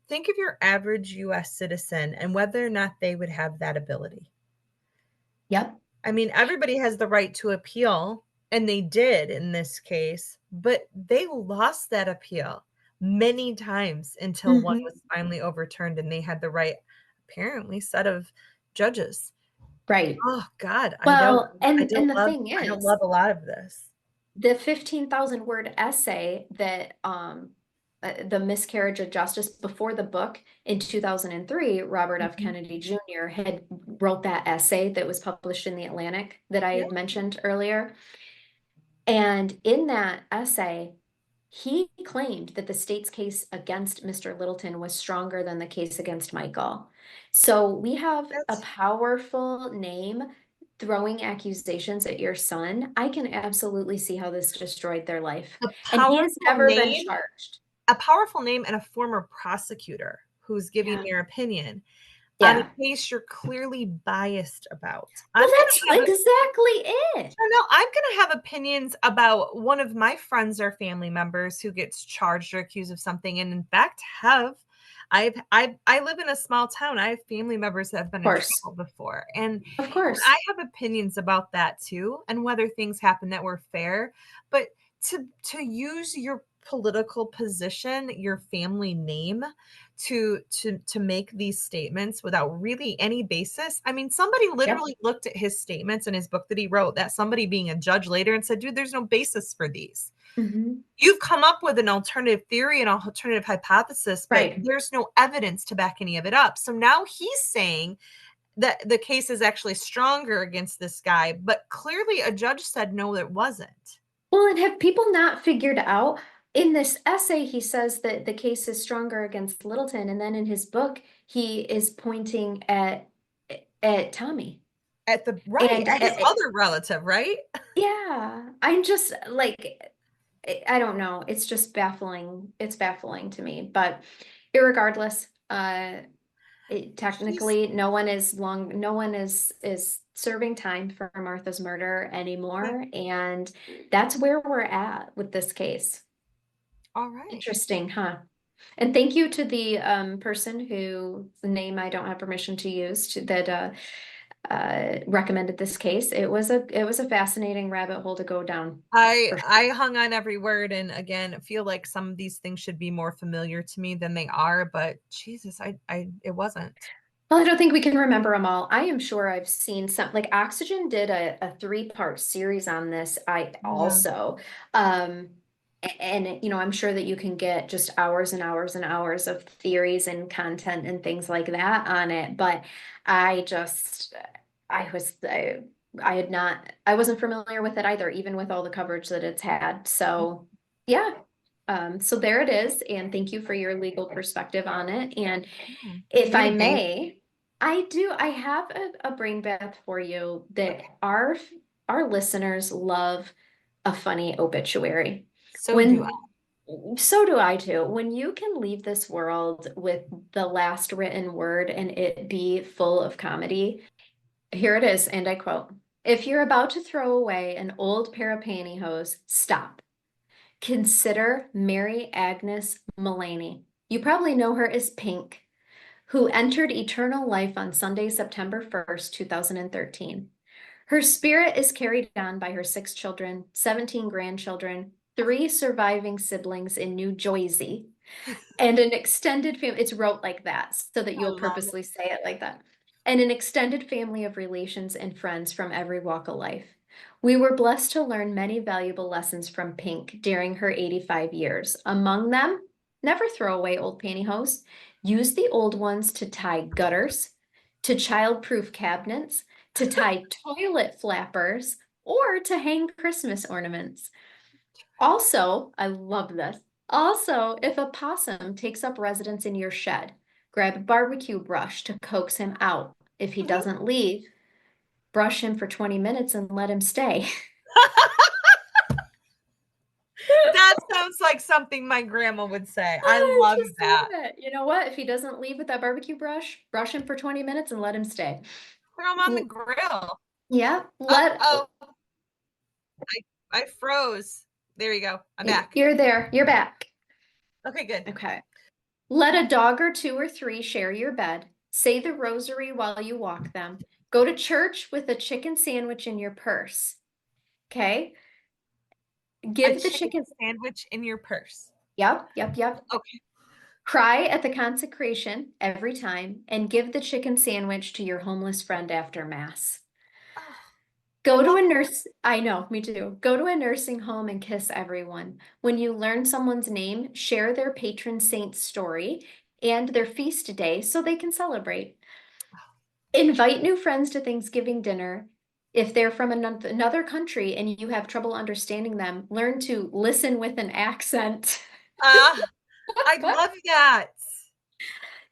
[SPEAKER 3] Think of your average US citizen and whether or not they would have that ability.
[SPEAKER 1] Yep.
[SPEAKER 3] I mean, everybody has the right to appeal, and they did in this case, but they lost that appeal many times until one
[SPEAKER 1] Mhm.
[SPEAKER 3] was finally overturned and they had the right, apparently, set of judges.
[SPEAKER 1] Right.
[SPEAKER 3] Oh God,
[SPEAKER 1] Well, and the thing
[SPEAKER 3] I don't
[SPEAKER 1] is,
[SPEAKER 3] love a lot of this.
[SPEAKER 1] the 15,000 word essay that the miscarriage of justice before the book in 2003, Robert F.
[SPEAKER 3] Mhm.
[SPEAKER 1] Kennedy Jr. had wrote that essay that was published in the Atlantic that I
[SPEAKER 3] Yeah,
[SPEAKER 1] had mentioned earlier. And in that essay, he claimed that the state's case against Mr. Littleton was stronger than the case against Michael. So we have a
[SPEAKER 3] that's
[SPEAKER 1] powerful name throwing accusations at your son. I can absolutely see how this destroyed their life.
[SPEAKER 3] a
[SPEAKER 1] And he has
[SPEAKER 3] powerful
[SPEAKER 1] never been
[SPEAKER 3] name,
[SPEAKER 1] charged.
[SPEAKER 3] and a former prosecutor who's giving
[SPEAKER 1] Yeah.
[SPEAKER 3] their opinion on a
[SPEAKER 1] Yeah.
[SPEAKER 3] case you're clearly biased about.
[SPEAKER 1] Well, that's exactly it.
[SPEAKER 3] No, I'm gonna have opinions about one of my friends or family members who gets charged or accused of something, and in fact I live in a small town. I have family members that have been
[SPEAKER 1] Of
[SPEAKER 3] in
[SPEAKER 1] course.
[SPEAKER 3] trouble before, and
[SPEAKER 1] Of course.
[SPEAKER 3] I have opinions about that too, and whether things happen that were fair. But to use your political position, your family name, to make these statements without really any basis. I mean, somebody
[SPEAKER 1] Yep.
[SPEAKER 3] literally looked at his statements in his book that he wrote, that somebody being a judge later, and said, dude, there's no basis for these.
[SPEAKER 1] Hmm.
[SPEAKER 3] You've come up with an alternative theory, an alternative hypothesis, but
[SPEAKER 1] Right.
[SPEAKER 3] there's no evidence to back any of it up. So now he's saying that the case is actually stronger against this guy, but clearly a judge said no, it wasn't.
[SPEAKER 1] Well, and have people not figured out? In this essay, he says that the case is stronger against Littleton, and then in his book, he is pointing at Tommy.
[SPEAKER 3] At the right,
[SPEAKER 1] And
[SPEAKER 3] at his other relative, right?
[SPEAKER 1] yeah, I'm just like, I don't know. It's just baffling. It's baffling to me. But irregardless,
[SPEAKER 3] He's
[SPEAKER 1] technically, no one is serving time for Martha's murder
[SPEAKER 3] yeah,
[SPEAKER 1] anymore, and that's where we're at with this case.
[SPEAKER 3] all right.
[SPEAKER 1] Interesting, huh? And thank you to the person whose name I don't have permission to use that recommended this case. It was a fascinating rabbit hole to go down.
[SPEAKER 3] I hung on every word, and again, I feel like some of these things should be more familiar to me than they are, but Jesus, it wasn't.
[SPEAKER 1] Well, I don't think we can remember them all. I am sure I've seen some, like Oxygen did a 3-part series on this. I also, and I'm sure that you can get just hours and hours and hours of theories and content and things like that on it. But I just, I was, I wasn't familiar with it either, even with all the coverage that it's had. So, yeah. So there it is. And thank you for your legal perspective on it. And if I may, I have a brain bath for you that our listeners love a funny obituary.
[SPEAKER 3] So do I.
[SPEAKER 1] So do I too. When you can leave this world with the last written word and it be full of comedy, here it is, and I quote, "If you're about to throw away an old pair of pantyhose, stop. Consider Mary Agnes Mullaney. You probably know her as Pink, who entered eternal life on Sunday, September 1st, 2013. Her spirit is carried on by her 6 children, 17 grandchildren, 3 surviving siblings in New Jersey, and an extended family." It's wrote like that so that you'll purposely say it like that. "And an extended family of relations and friends from every walk of life. We were blessed to learn many valuable lessons from Pink during her 85 years. Among them, never throw away old pantyhose. Use the old ones to tie gutters, to child-proof cabinets, to tie toilet flappers, or to hang Christmas ornaments. Also, I love this. Also, if a possum takes up residence in your shed, grab a barbecue brush to coax him out. If he doesn't leave, brush him for 20 minutes and let him stay."
[SPEAKER 3] That sounds like something my grandma would say. I love that.
[SPEAKER 1] Love it. You know what? If he doesn't leave with that barbecue brush, brush him for 20 minutes and let him stay.
[SPEAKER 3] Throw them on the grill.
[SPEAKER 1] Yeah.
[SPEAKER 3] I froze. There you go. I'm back.
[SPEAKER 1] You're there. You're back.
[SPEAKER 3] Okay, good.
[SPEAKER 1] Okay. "Let a dog or 2 or 3 share your bed. Say the rosary while you walk them. Go to church with a chicken sandwich in your purse." Okay. Give the chicken
[SPEAKER 3] sandwich in your purse.
[SPEAKER 1] Yep.
[SPEAKER 3] Okay.
[SPEAKER 1] "Cry at the consecration every time and give the chicken sandwich to your homeless friend after mass. Go to a nurse. I know, me too. Go to a nursing home and kiss everyone. When you learn someone's name, share their patron saint's story and their feast day so they can celebrate. Invite new friends to Thanksgiving dinner. If they're from another country and you have trouble understanding them, learn to listen with an accent."
[SPEAKER 3] I love that.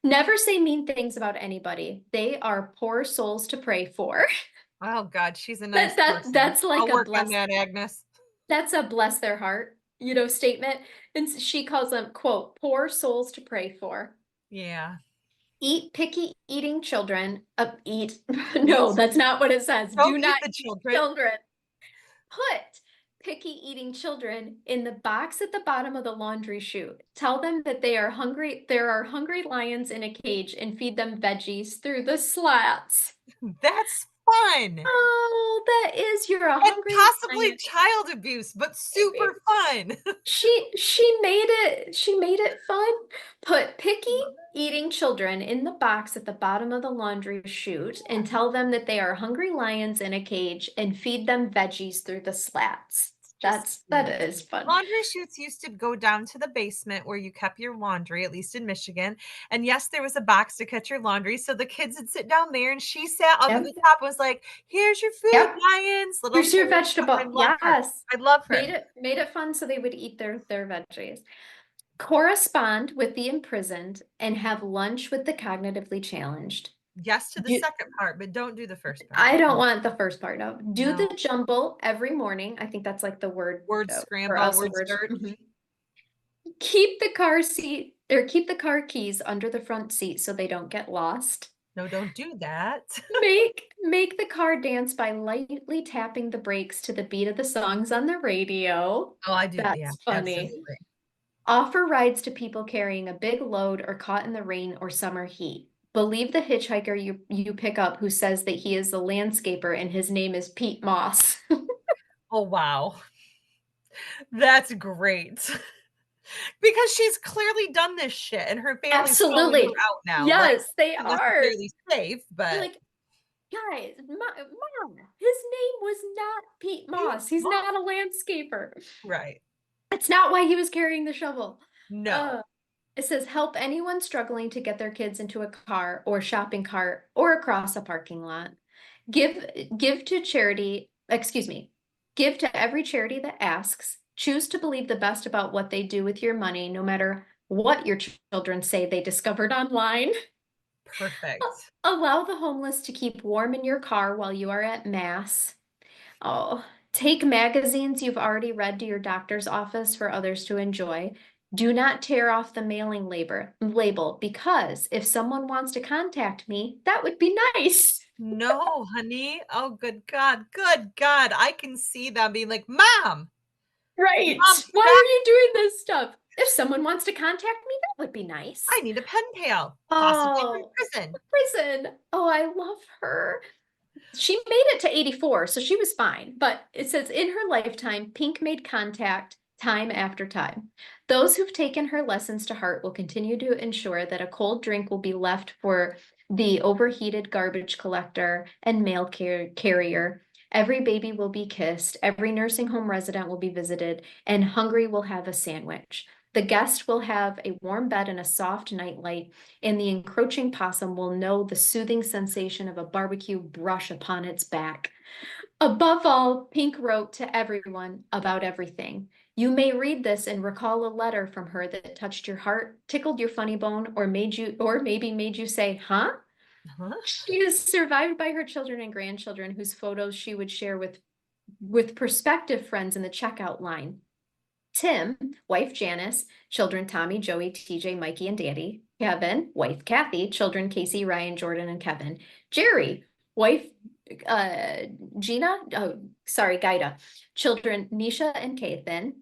[SPEAKER 1] "Never say mean things about anybody. They are poor souls to pray for."
[SPEAKER 3] Oh God, she's a nice person.
[SPEAKER 1] That's like
[SPEAKER 3] I'll work on that, Agnes.
[SPEAKER 1] That's a bless their heart, statement. And she calls them, quote, "poor souls to pray for."
[SPEAKER 3] Yeah.
[SPEAKER 1] "Eat picky eating children. No, that's not what it says.
[SPEAKER 3] Don't
[SPEAKER 1] Do
[SPEAKER 3] eat
[SPEAKER 1] not
[SPEAKER 3] the
[SPEAKER 1] eat
[SPEAKER 3] children.
[SPEAKER 1] Put picky eating children in the box at the bottom of the laundry chute. Tell them that they are hungry. There are hungry lions in a cage and feed them veggies through the slats."
[SPEAKER 3] That's fun.
[SPEAKER 1] Oh, that is, you're a
[SPEAKER 3] And
[SPEAKER 1] hungry
[SPEAKER 3] possibly
[SPEAKER 1] lion.
[SPEAKER 3] child abuse, but super fun.
[SPEAKER 1] She made it fun. "Put picky eating children in the box at the bottom of the laundry chute and tell them that they are hungry lions in a cage and feed them veggies through the slats." That is fun.
[SPEAKER 3] Laundry chutes used to go down to the basement where you kept your laundry, at least in Michigan. And yes, there was a box to catch your laundry. So the kids would sit down there and she sat up at the top, was like, "Here's your food, lions."
[SPEAKER 1] Here's your vegetable.
[SPEAKER 3] I love her.
[SPEAKER 1] Made it fun so they would eat their veggies. Correspond with the imprisoned and have lunch with the cognitively challenged.
[SPEAKER 3] Yes to the second part, but don't do the first part.
[SPEAKER 1] I don't want the first part. No. Do the jumble every morning. I think that's like the word
[SPEAKER 3] scramble, word search.
[SPEAKER 1] Keep the car seat or keep the car keys under the front seat so they don't get lost.
[SPEAKER 3] No, don't do that.
[SPEAKER 1] Make the car dance by lightly tapping the brakes to the beat of the songs on the radio.
[SPEAKER 3] Oh, I do.
[SPEAKER 1] That's funny. Absolutely. Offer rides to people carrying a big load or caught in the rain or summer heat. believe the hitchhiker you pick up who says that he is the landscaper and his name is Pete Moss.
[SPEAKER 3] Oh, wow. That's great. Because she's clearly done this shit and her family's calling her
[SPEAKER 1] Absolutely.
[SPEAKER 3] out now. Like,
[SPEAKER 1] Yes, they
[SPEAKER 3] not
[SPEAKER 1] are.
[SPEAKER 3] necessarily safe,
[SPEAKER 1] They're
[SPEAKER 3] but
[SPEAKER 1] like, guys, Mom, his name was not Pete Moss. He's
[SPEAKER 3] Moss.
[SPEAKER 1] not a landscaper.
[SPEAKER 3] Right.
[SPEAKER 1] That's not why he was carrying the shovel.
[SPEAKER 3] No.
[SPEAKER 1] It says, help anyone struggling to get their kids into a car or shopping cart or across a parking lot. Give to charity, excuse me, give to every charity that asks. Choose to believe the best about what they do with your money, no matter what your children say they discovered online.
[SPEAKER 3] Perfect.
[SPEAKER 1] Allow the homeless to keep warm in your car while you are at mass. Oh, take magazines you've already read to your doctor's office for others to enjoy. Do not tear off the mailing label because if someone wants to contact me, that would be nice.
[SPEAKER 3] No, honey. Oh, good God. Good God. I can see them being like, Mom.
[SPEAKER 1] Right.
[SPEAKER 3] Mom,
[SPEAKER 1] Why are you doing this stuff? If someone wants to contact me, that would be nice.
[SPEAKER 3] I need a pen pal. Possibly from
[SPEAKER 1] Oh,
[SPEAKER 3] prison.
[SPEAKER 1] prison. Oh, I love her. She made it to 84, so she was fine. But it says in her lifetime, Pink made contact time after time. Those who've taken her lessons to heart will continue to ensure that a cold drink will be left for the overheated garbage collector and mail carrier. Every baby will be kissed, every nursing home resident will be visited, and hungry will have a sandwich. The guest will have a warm bed and a soft nightlight, and the encroaching possum will know the soothing sensation of a barbecue brush upon its back. Above all, Pink wrote to everyone about everything. You may read this and recall a letter from her that touched your heart, tickled your funny bone, or maybe made you say, huh?
[SPEAKER 3] Huh?
[SPEAKER 1] She is survived by her children and grandchildren whose photos she would share with prospective friends in the checkout line. Tim, wife Janice, children Tommy, Joey, TJ, Mikey, and Daddy. Kevin, wife Kathy, children Casey, Ryan, Jordan, and Kevin. Jerry, wife Gina, Gaida, children Nisha and Kathan.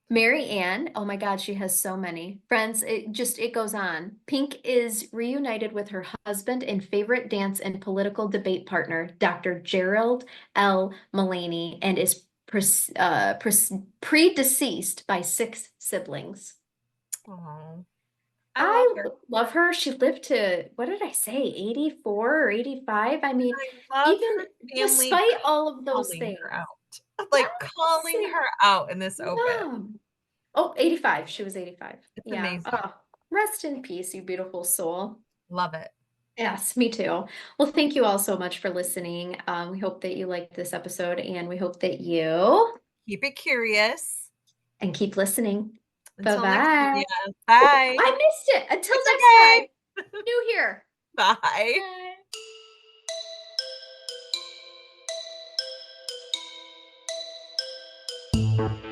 [SPEAKER 1] Mary Ann, oh my God, she has so many friends. It goes on. Pink is reunited with her husband and favorite dance and political debate partner, Dr. Gerald L. Mullaney, and is predeceased by 6 siblings.
[SPEAKER 3] Oh,
[SPEAKER 1] I love her. She lived to, what did I say, 84 or 85? I mean,
[SPEAKER 3] I love
[SPEAKER 1] even
[SPEAKER 3] her family
[SPEAKER 1] despite all of those
[SPEAKER 3] calling
[SPEAKER 1] things.
[SPEAKER 3] her out. Like calling her out in this open.
[SPEAKER 1] Mom. Oh, 85. She was 85.
[SPEAKER 3] It's
[SPEAKER 1] Yeah.
[SPEAKER 3] amazing.
[SPEAKER 1] Oh, rest in peace, you beautiful soul.
[SPEAKER 3] Love it.
[SPEAKER 1] Yes, me too. Well, thank you all so much for listening. We hope that you liked this episode and we hope that you
[SPEAKER 3] Keep it curious.
[SPEAKER 1] and keep listening.
[SPEAKER 3] Until next
[SPEAKER 1] Bye-bye.
[SPEAKER 3] video. Bye.
[SPEAKER 1] I missed it. Until
[SPEAKER 3] It's
[SPEAKER 1] next
[SPEAKER 3] okay.
[SPEAKER 1] time. New here.
[SPEAKER 3] Bye.
[SPEAKER 1] Bye.